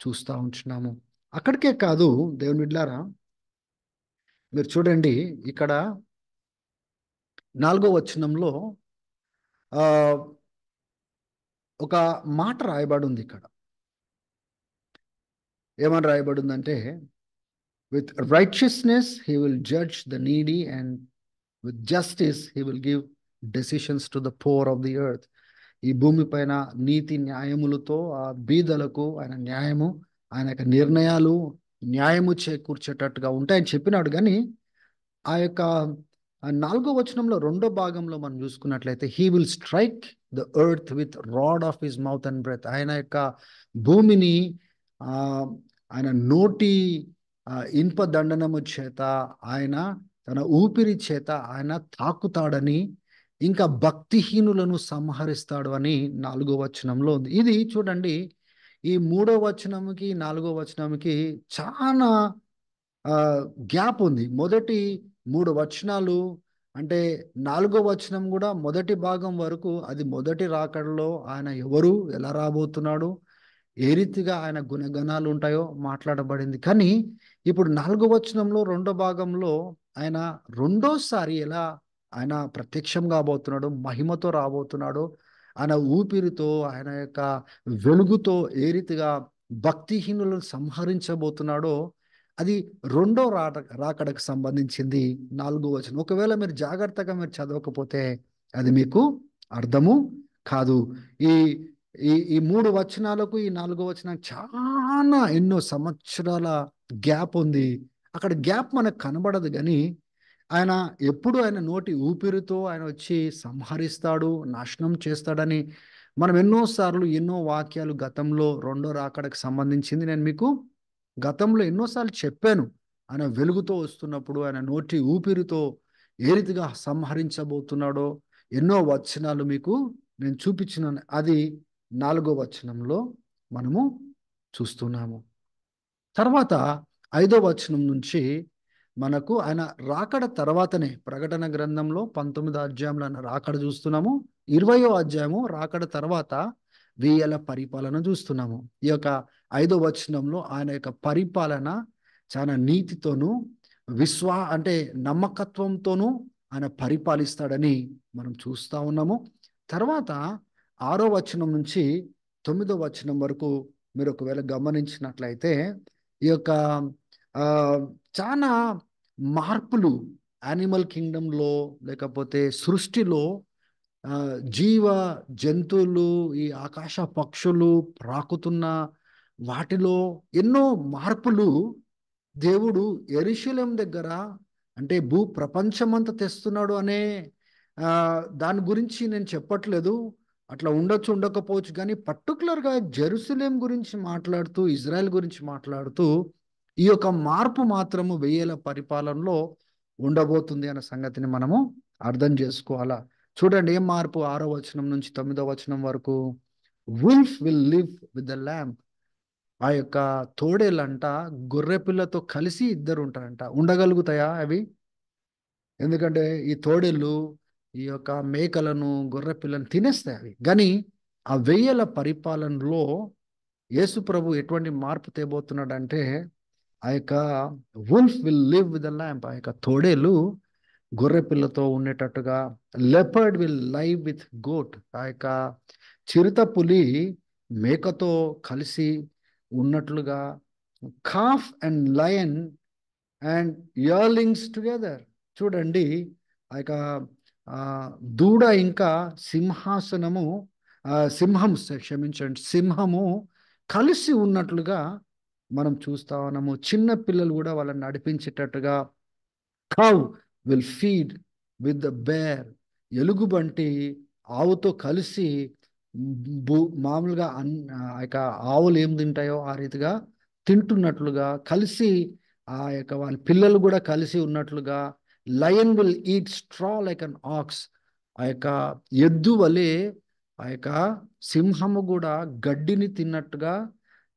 చూస్తా ఉంటున్నాము. అక్కడికే కాదు దేవుని బిడ్డలారా, మీరు చూడండి ఇక్కడ 4వ వచనంలో ఆ ఒక మాట రాయబడి ఉంది ఇక్కడ. ఏమని రాయబడిందంటే, with righteousness he will judge the needy and with justice he will give decisions to the poor of the earth. ఈ భూమి పైన నీతి న్యాయములతో ఆ బీదలకు ఆయన న్యాయము, ఆయన యొక్క నిర్ణయాలు న్యాయము చేకూర్చేటట్టుగా ఉంటాయని చెప్పినాడు. కానీ ఆ యొక్క 4వ వచనంలో 2వ భాగంలో మనం చూసుకున్నట్లయితే, he will strike the earth with rod of his mouth and breath. ఆయన యొక్క భూమిని ఆ ఆయన నోటి ఇనుప దండనము చేత, ఆయన తన ఊపిరి చేత ఆయన తాకుతాడని, ఇంకా భక్తిహీనులను సంహరిస్తాడు అని 4వ వచనంలో ఉంది. ఇది చూడండి, ఈ 3వ వచనంకి 4వ వచనంకి చాలా గ్యాప్ ఉంది. మొదటి 3 వచనాలు అంటే 4వ వచనం కూడా మొదటి భాగం వరకు అది మొదటి రాకడలో ఆయన ఎవరు, ఎలా రాబోతున్నాడు, ఏ రీతిగా ఆయన గుణగణాలు ఉంటాయో మాట్లాడబడింది. కానీ ఇప్పుడు 4వ వచనంలో 2వ భాగంలో ఆయన రెండోసారి ఎలా ఆయన ప్రత్యక్షం కాబోతున్నాడు, మహిమతో రాబోతున్నాడు, ఆయన ఊపిరితో, ఆయన యొక్క వెలుగుతో ఏ రీతిగా భక్తిహీనులను సంహరించబోతున్నాడో, అది రెండో రాకడకు సంబంధించింది 4వ వచనం. ఒకవేళ మీరు జాగ్రత్తగా మీరు చదవకపోతే అది మీకు అర్థము కాదు. ఈ ఈ ఈ 3 వచనాలకు ఈ 4వ వచనానికి చాలా ఎన్నో సంవత్సరాల గ్యాప్ ఉంది. అక్కడ గ్యాప్ మనకు కనబడదు, కానీ ఆయన ఎప్పుడు ఆయన నోటి ఊపిరితో ఆయన వచ్చి సంహరిస్తాడు, నాశనం చేస్తాడని మనం ఎన్నోసార్లు ఎన్నో వాక్యాలు గతంలో రెండో రాకడకు సంబంధించింది నేను మీకు గతంలో ఎన్నోసార్లు చెప్పాను. ఆయన వెలుగుతో వస్తున్నప్పుడు ఆయన నోటి ఊపిరితో ఏ రీతిగా సంహరించబోతున్నాడో ఎన్నో వచనాలు మీకు నేను చూపించినాను. అది 4వ వచనంలో మనము చూస్తున్నాము. తర్వాత 5వ వచనం నుంచి మనకు ఆయన రాకడ తర్వాతనే, ప్రకటన గ్రంథంలో 19వ అధ్యాయంలో ఆయన రాకడ చూస్తున్నాము. 20వ అధ్యాయము రాకడ తర్వాత 1000 పరిపాలన చూస్తున్నాము. ఈ యొక్క 5వ వచనంలో ఆయన యొక్క పరిపాలన చాలా నీతితోనూ అంటే నమ్మకత్వంతోనూ ఆయన పరిపాలిస్తాడని మనం చూస్తా ఉన్నాము. తర్వాత 6వ వచనం నుంచి 9వ వచనం వరకు మీరు ఒకవేళ గమనించినట్లయితే ఈ యొక్క చాలా మార్పులు యానిమల్ కింగ్డంలో, లేకపోతే సృష్టిలో, జీవ జంతువులు, ఈ ఆకాశ పక్షులు, ప్రాకుతున్న వాటిలో ఎన్నో మార్పులు దేవుడు యెరూషలేం దగ్గర, అంటే భూ ప్రపంచమంతా తెస్తున్నాడు అనే దాని గురించి నేను చెప్పట్లేదు. అట్లా ఉండొచ్చు, ఉండకపోవచ్చు, కానీ పర్టికులర్గా జెరూసలేం గురించి మాట్లాడుతూ, ఇజ్రాయెల్ గురించి మాట్లాడుతూ ఈ యొక్క మార్పు మాత్రము 1000 పరిపాలనలో ఉండబోతుంది అన్న సంగతిని మనము అర్థం చేసుకోవాలా. చూడండి ఏం మార్పు. 6వ వచనం నుంచి 9వ వచనం వరకు, wolf will live with the lamb. ఆ యొక్క తోడేళ్ళంట గొర్రె పిల్లతో కలిసి ఇద్దరు ఉంటారంట. ఉండగలుగుతాయా అవి? ఎందుకంటే ఈ తోడేళ్ళు ఈ యొక్క మేకలను, గొర్రె పిల్లను తినేస్తాయి అవి. కానీ ఆ 1000 పరిపాలనలో యేసు ప్రభు ఎటువంటి మార్పు తేబోతున్నాడు అంటే, ఆ యొక్క wolf will live with the lamb, ఆ యొక్క తోడేలు గొర్రె పిల్లతో ఉండేటట్టుగా, leopard will live with goat, ఆ యొక్క చిరుత పులి మేకతో కలిసి ఉన్నట్లుగా, calf and lion and yearlings together. చూడండి ఆ యొక్క దూడ ఇంకా సింహాసనము, సింహము కలిసి ఉన్నట్లుగా మనం చూస్తా ఉన్నాము. చిన్న పిల్లలు కూడా వాళ్ళని నడిపించేటట్టుగా, cow will feed with the bear, ఎలుగుబంటి ఆవుతో కలిసి మామూలుగా ఆ యొక్క ఆవులు ఏం తింటాయో ఆ రీతిగా తింటున్నట్లుగా కలిసి, ఆ యొక్క వాళ్ళ పిల్లలు కూడా కలిసి ఉన్నట్లుగా, lion will eat straw like an ox, ఆ యొక్క ఎద్దు వలె ఆ యొక్క సింహము కూడా గడ్డిని తిన్నట్టుగా,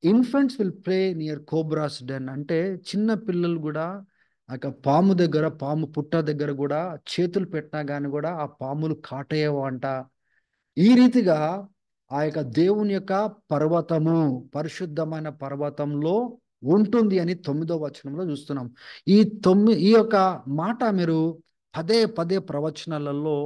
infants will play near cobra's den, అంటే చిన్న పిల్లలు కూడా ఆ యొక్క పాము దగ్గర, పాము పుట్ట దగ్గర కూడా చేతులు పెట్టినా కానీ కూడా ఆ పాములు కాటేయవు అంట. ఈ రీతిగా ఆ యొక్క దేవుని యొక్క పర్వతము పరిశుద్ధమైన పర్వతంలో ఉంటుంది అని 9వ వచనంలో చూస్తున్నాం. ఈ యొక్క మాట మీరు పదే పదే ప్రవచనాలలో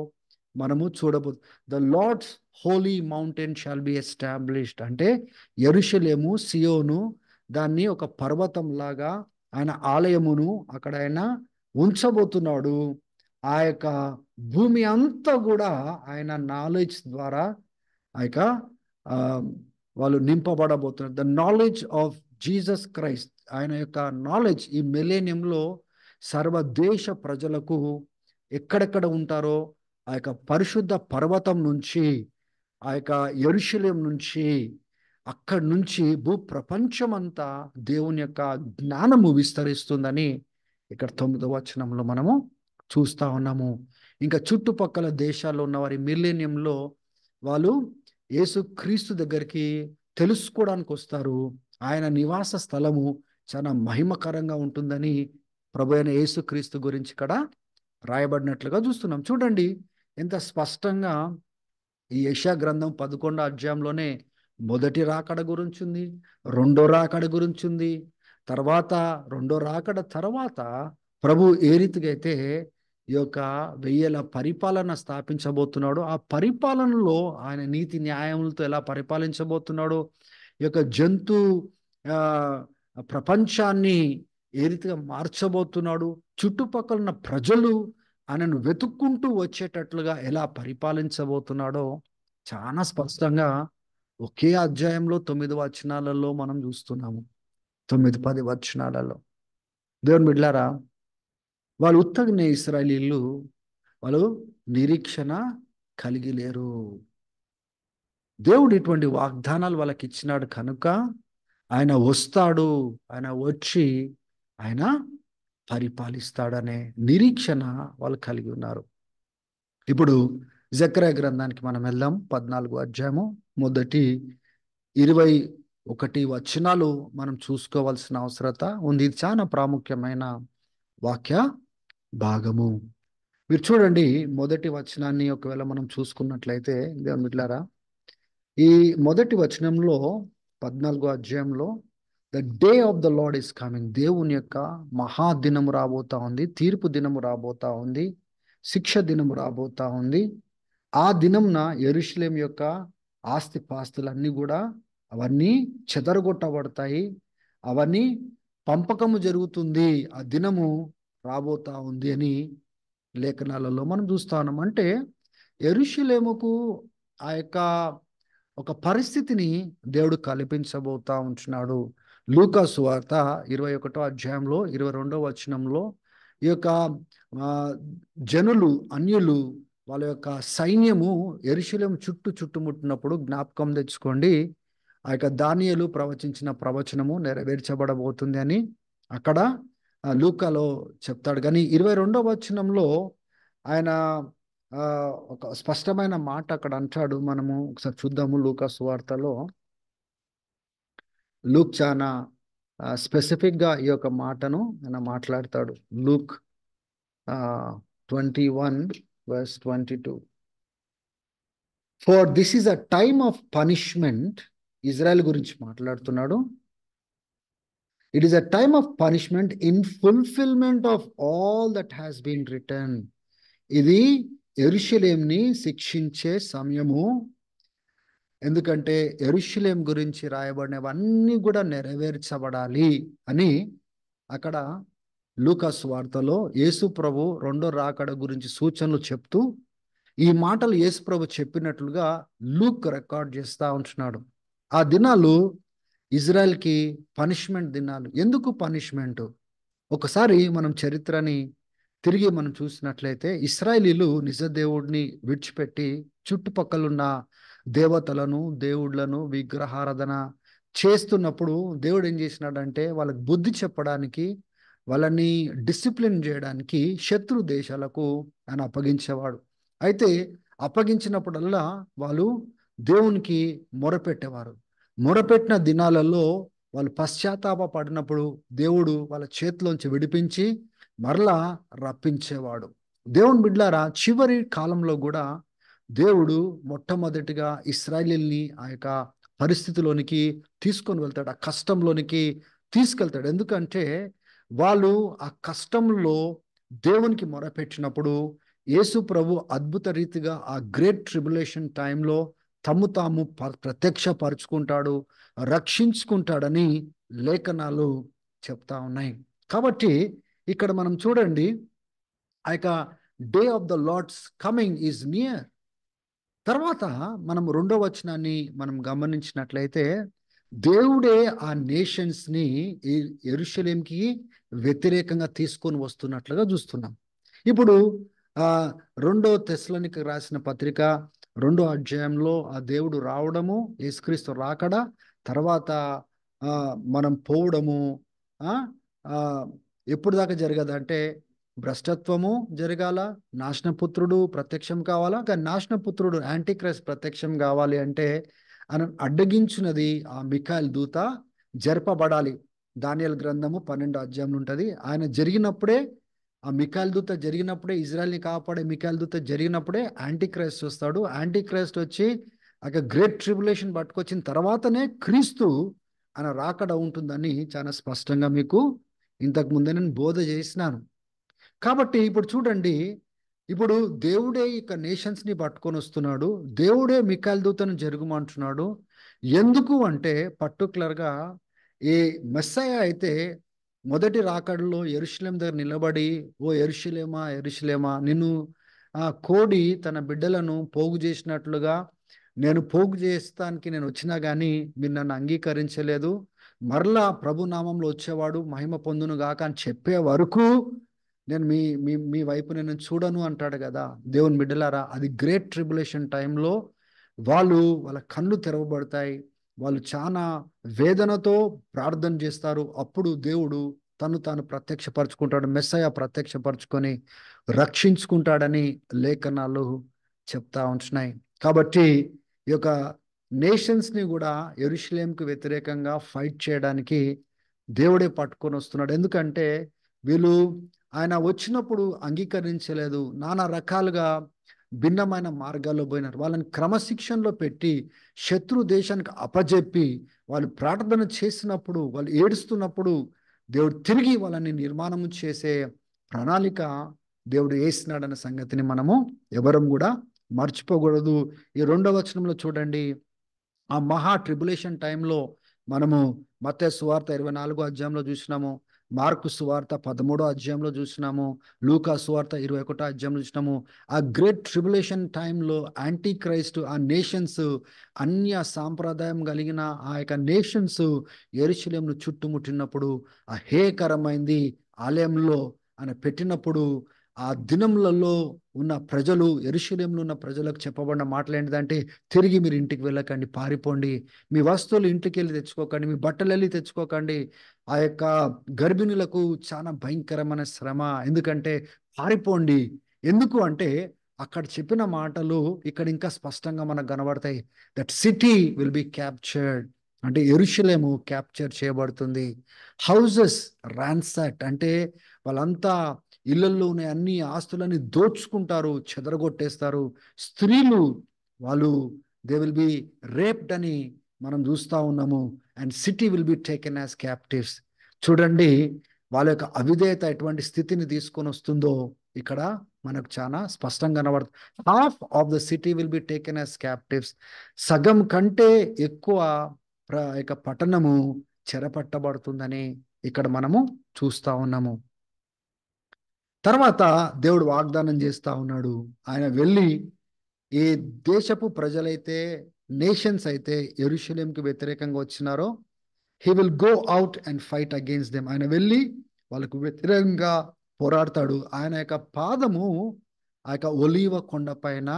మనము చూడబోదు. The Lord's holy mountain shall be established, అంటే యెరూషలేము, సియోను దాన్ని ఒక పర్వతంలాగా ఆయన ఆలయమును అక్కడ ఆయన ఉంచబోతున్నాడు. ఆ యొక్క భూమి అంతా కూడా ఆయన నాలెడ్జ్ ద్వారా ఆ యొక్క ఆ, వాళ్ళు నింపబడబోతున్నారు. The knowledge of Jesus Christ, ఆయన యొక్క నాలెడ్జ్ ఈ మిలేనియంలో సర్వదేశ ప్రజలకు ఎక్కడెక్కడ ఉంటారో ఆ యొక్క పరిశుద్ధ పర్వతం నుంచి, ఆ యొక్క యెరూషలేం నుంచి, అక్కడి నుంచి భూప్రపంచమంతా దేవుని యొక్క జ్ఞానము విస్తరిస్తుందని ఇక్కడ 9వ వచనంలో మనము చూస్తా ఉన్నాము. ఇంకా చుట్టుపక్కల దేశాల్లో ఉన్న వారి మిలేనియంలో వాళ్ళు యేసుక్రీస్తు దగ్గరికి తెలుసుకోవడానికి వస్తారు. ఆయన నివాస స్థలము చాలా మహిమకరంగా ఉంటుందని ప్రభు అయిన యేసుక్రీస్తు గురించి ఇక్కడ రాయబడినట్లుగా చూస్తున్నాం. చూడండి ఎంత స్పష్టంగా ఈ యెషయా గ్రంథం 11వ అధ్యాయంలోనే మొదటి రాకడ గురించి ఉంది, రెండో రాకడ గురించి ఉంది. తర్వాత రెండో రాకడ తర్వాత ప్రభు ఏ రీతిగా అయితే ఈ యొక్క 1000 పరిపాలన స్థాపించబోతున్నాడు, ఆ పరిపాలనలో ఆయన నీతి న్యాయములతో ఎలా పరిపాలించబోతున్నాడు, ఈ యొక్క జంతు ఆ ప్రపంచాన్ని ఏ రీతిగా మార్చబోతున్నాడు, చుట్టుపక్కల ఉన్న ప్రజలు ఆయనను వెతుక్కుంటూ వచ్చేటట్లుగా ఎలా పరిపాలించబోతున్నాడో చాలా స్పష్టంగా ఒకే అధ్యాయంలో 9 వచనాలలో మనం చూస్తున్నాము. 9-10 వచనాలలో దేవుని బిడ్డలారా, వాళ్ళు ఉత్తగనే ఇశ్రాయేలీయులు వాళ్ళు నిరీక్షణ కలిగి లేరు. దేవుడు ఇటువంటి వాగ్దానాలు వాళ్ళకి ఇచ్చినాడు కనుక ఆయన వస్తాడు, ఆయన వచ్చి ఆయన పరిపాలిస్తాడనే నిరీక్షణ వాళ్ళు కలిగి ఉన్నారు. ఇప్పుడు జకర్యా గ్రంథానికి మనం వెళ్దాం. 14వ అధ్యాయము మొదటి 21 వచనాలు మనం చూసుకోవాల్సిన అవసరత ఉంది. ఇది చాలా ప్రాముఖ్యమైన వాక్య భాగము. మీరు చూడండి, మొదటి వచనాన్ని ఒకవేళ మనం చూసుకున్నట్లయితే దేవుని బిడ్డలారా, ఈ మొదటి వచనంలో 14వ అధ్యాయంలో the day of the lord is coming, దేవుని యొక్క మహాదినము రాబోతా ఉంది, తీర్పు దినము రాబోతా ఉంది, శిక్ష దినము రాబోతా ఉంది. ఆ దినంన యెరూషలేం యొక్క ఆస్తి పాస్తులన్నీ కూడా అవన్నీ చెదరగొట్టబడతాయి, అవన్నీ పంపకము జరుగుతుంది, ఆ దినము రాబోతా ఉంది అని లేఖనాలలో మనం చూస్తా ఉన్నాం. అంటే యెరూషలేముకు ఆ యొక్క ఒక పరిస్థితిని దేవుడు కల్పించబోతా ఉంటున్నాడు. లూకా సువార్త 21వ అధ్యాయంలో 22వ వచనంలో ఈ యొక్క జనులు, అన్యులు, వాళ్ళ యొక్క సైన్యము యెరూషలేం చుట్టుముట్టినప్పుడు జ్ఞాపకం తెచ్చుకోండి, ఆ యొక్క దానియేలు ప్రవచించిన ప్రవచనము నెరవేర్చబడబోతుంది అని అక్కడ లూకాలో చెప్తాడు. కానీ 22వ వచనంలో ఆయన ఒక స్పష్టమైన మాట అక్కడ అంటాడు. మనము ఒకసారి చూద్దాము. లూకా సువార్తలో లూక్ చాలా స్పెసిఫిక్గా ఈ యొక్క మాటను ఆయన మాట్లాడతాడు. Luke 21:22, for this is a time of punishment, Israel గురించి మాట్లాడుతున్నాడు. It is a time of punishment in fulfilment of all that has been written. ఇది యెరూషలేంని శిక్షించే సమయము. ఎందుకంటే యెరూషలేం గురించి రాయబడినవన్నీ కూడా నెరవేర్చబడాలి అని అక్కడ లూకా సువార్తలో యేసు ప్రభు రెండో రాకడ గురించి సూచనలు చెప్తూ ఈ మాటలు యేసు ప్రభు చెప్పినట్లుగా లూక్ రికార్డ్ చేస్తూ ఉంటున్నాడు. ఆ దినాలు ఇజ్రాయెల్కి పనిష్మెంట్ దినాలు. ఎందుకు పనిష్మెంట్? ఒకసారి మనం చరిత్రని తిరిగి మనం చూసినట్లయితే ఇశ్రాయేలీలు నిజ దేవుడిని విడిచిపెట్టి చుట్టుపక్కలున్న దేవతలను, దేవుళ్లను, విగ్రహారాధన చేస్తున్నప్పుడు దేవుడు ఏం చేసినాడంటే వాళ్ళకి బుద్ధి చెప్పడానికి, వాళ్ళని డిసిప్లిన్ చేయడానికి శత్రు దేశాలకు ఆయన అప్పగించేవాడు. అయితే అప్పగించినప్పుడల్లా వాళ్ళు దేవునికి మొరపెట్టేవారు. మొరపెట్టిన దినాలలో వాళ్ళు పశ్చాత్తాప పడినప్పుడు దేవుడు వాళ్ళ చేతిలోంచి విడిపించి మరలా రప్పించేవాడు. దేవుని బిడ్డలారా, చివరి కాలంలో కూడా దేవుడు మొట్టమొదటిగా ఇశ్రాయేలీల్ని ఆ యొక్క పరిస్థితిలోనికి తీసుకొని వెళ్తాడు, ఆ కష్టంలోనికి తీసుకెళ్తాడు. ఎందుకంటే వాళ్ళు ఆ కష్టంలో దేవునికి మొరపెట్టినప్పుడు యేసు ప్రభు అద్భుత రీతిగా ఆ గ్రేట్ ట్రిబులేషన్ టైంలో తాము ప్రత్యక్షపరుచుకుంటాడు, రక్షించుకుంటాడని లేఖనాలు చెప్తా ఉన్నాయి. కాబట్టి ఇక్కడ మనం చూడండి, ఆ యొక్క day of the Lord's coming is near. తర్వాత మనం రెండో వచనాన్ని మనం గమనించినట్లయితే, దేవుడే ఆ నేషన్స్ ని యెరూషలేంకి వ్యతిరేకంగా తీసుకొని వస్తున్నట్లుగా చూస్తున్నాం. ఇప్పుడు ఆ రెండో తెస్సలోనికీయులకు రాసిన పత్రిక రెండో అధ్యాయంలో ఆ దేవుడు రావడము, యేసుక్రీస్తు రాకడ, తర్వాత మనం పోవడము, ఆ ఆ, ఎప్పుడు దాకా జరగదంటే భ్రష్టత్వము జరగాల, నాశనపుత్రుడు ప్రత్యక్షం కావాలా. కానీ నాశనపుత్రుడు యాంటీక్రైస్ట్ ప్రత్యక్షం కావాలి అంటే ఆయన అడ్డగించినది ఆ మిఖాయిల్ దూత జరపబడాలి. దానియేలు గ్రంథము 12 అధ్యాయంలో ఉంటుంది. ఆయన జరిగినప్పుడే, ఆ మిఖాయిల్ దూత జరిగినప్పుడే, ఇజ్రాయెల్ని కాపాడే మిఖాయిల్ దూత జరిగినప్పుడే యాంటీక్రైస్ట్ వస్తాడు. యాంటీక్రైస్ట్ వచ్చి ఒక గ్రేట్ ట్రిబులేషన్ పట్టుకొచ్చిన తర్వాతనే క్రీస్తు ఆయన రాకడ ఉంటుందని చాలా స్పష్టంగా మీకు ఇంతకు ముందే నేను బోధ చేసినాను. కాబట్టి ఇప్పుడు చూడండి, ఇప్పుడు దేవుడే ఇక నేషన్స్ ని పట్టుకొని వస్తున్నాడు. దేవుడే మిఖాయిల్ దూతను జరుగుమంటున్నాడు. ఎందుకు అంటే పర్టికులర్గా ఈ మెస్సయ అయితే మొదటి రాకడలో యెరూషలేం దగ్గర నిలబడి, ఓ యెరూషలేమా యెరూషలేమా, నిన్ను ఆ కోడి తన బిడ్డలను పోగు చేసినట్లుగా నేను పోగు చేస్తానికి నేను వచ్చినా కానీ మీరు నన్ను అంగీకరించలేదు. మరలా ప్రభు నామంలో వచ్చేవాడు మహిమ పొందును గాక అని చెప్పే వరకు నేను మీ మీ మీ వైపు నేను చూడను అంటాడు కదా. దేవుని బిడ్డలారా, అది గ్రేట్ ట్రిబులేషన్ టైంలో వాళ్ళ కళ్ళు తెరవబడతాయి. వాళ్ళు చాలా వేదనతో ప్రార్థన చేస్తారు. అప్పుడు దేవుడు తను తాను ప్రత్యక్షపరచుకుంటాడు. మెస్సయ ప్రత్యక్షపరచుకొని రక్షించుకుంటాడని లేఖనాలు చెప్తా ఉంటున్నాయి. కాబట్టి ఈ యొక్క నేషన్స్ ని కూడా యెరూషలేంకు వ్యతిరేకంగా ఫైట్ చేయడానికి దేవుడే పట్టుకొని వస్తున్నాడు. ఎందుకంటే వీళ్ళు ఆయన వచ్చినప్పుడు అంగీకరించలేదు, నానా రకాలుగా భిన్నమైన మార్గాల్లో పోయినారు. వాళ్ళని క్రమశిక్షణలో పెట్టి శత్రు దేశానికి అప్పజెప్పి వాళ్ళు ప్రార్థన చేసినప్పుడు, వాళ్ళు ఏడుస్తున్నప్పుడు దేవుడు తిరిగి వాళ్ళని నిర్మాణం చేసే ప్రణాళిక దేవుడు వేసినాడన్న సంగతిని మనము ఎవరం కూడా మర్చిపోకూడదు. ఈ రెండవ వచనంలో చూడండి, ఆ మహా ట్రిబులేషన్ టైంలో మనము మత్తయి సువార్త 24 అధ్యాయంలో చూసినాము, మార్కు సువార్త 13 అధ్యాయంలో చూసినాము, లూకా సువార్త 21 అధ్యాయంలో చూసినాము. ఆ గ్రేట్ ట్రిబులేషన్ టైంలో యాంటీ క్రైస్ట్, ఆ నేషన్స్, అన్య సాంప్రదాయం కలిగిన ఆ యొక్క నేషన్స్ యెరూషలేమును చుట్టుముట్టినప్పుడు, ఆ హేకరమైంది ఆలయంలో ఆయన పెట్టినప్పుడు, ఆ దినములలో ఉన్న ప్రజలు, యెరూషలేములో ఉన్న ప్రజలకు చెప్పబడిన మాటలు ఏంటిదంటే, తిరిగి మీరు ఇంటికి వెళ్ళకండి, పారిపోండి, మీ వస్తువులు ఇంటికి వెళ్ళి తెచ్చుకోకండి, మీ బట్టలు వెళ్ళి తెచ్చుకోకండి. ఆ యొక్క గర్భిణులకు చాలా భయంకరమైన శ్రమ. ఎందుకంటే పారిపోండి. ఎందుకు అంటే అక్కడ చెప్పిన మాటలు ఇక్కడ ఇంకా స్పష్టంగా మనకు కనబడతాయి. That city will be captured, అంటే యెరూషలేము క్యాప్చర్ చేయబడుతుంది. హౌసెస్ రాన్సాక్డ్, అంటే వాళ్ళంతా ఇళ్లల్లో ఉన్న అన్ని ఆస్తులని దోచుకుంటారు, చెదరగొట్టేస్తారు. స్త్రీలు వాళ్ళు దే విల్ బి రేప్డ్ అని మనం చూస్తూ ఉన్నాము. And city will be taken as captives. చూడండి వాళ్ళ యొక్క అవిధేయత ఎటువంటి స్థితిని తీసుకొని వస్తుందో ఇక్కడ మనకు చాలా స్పష్టంగా కనబడుతుంది. Half of the city will be taken as captives. సగం కంటే ఎక్కువ యొక్క పట్టణము చెరపట్టబడుతుందని ఇక్కడ మనము చూస్తా ఉన్నాము. తర్వాత దేవుడు వాగ్దానం చేస్తా ఉన్నాడు, ఆయన వెళ్ళి ఏ దేశపు ప్రజలైతే, నేషన్స్ అయితే యెరూషలేంకి వ్యతిరేకంగా వచ్చినారో, he will go out and fight against them. ఆయన వెళ్ళి వాళ్ళకు వ్యతిరేకంగా పోరాడతాడు. ఆయన యొక్క పాదము ఆ యొక్క ఒలీవ కొండ పైన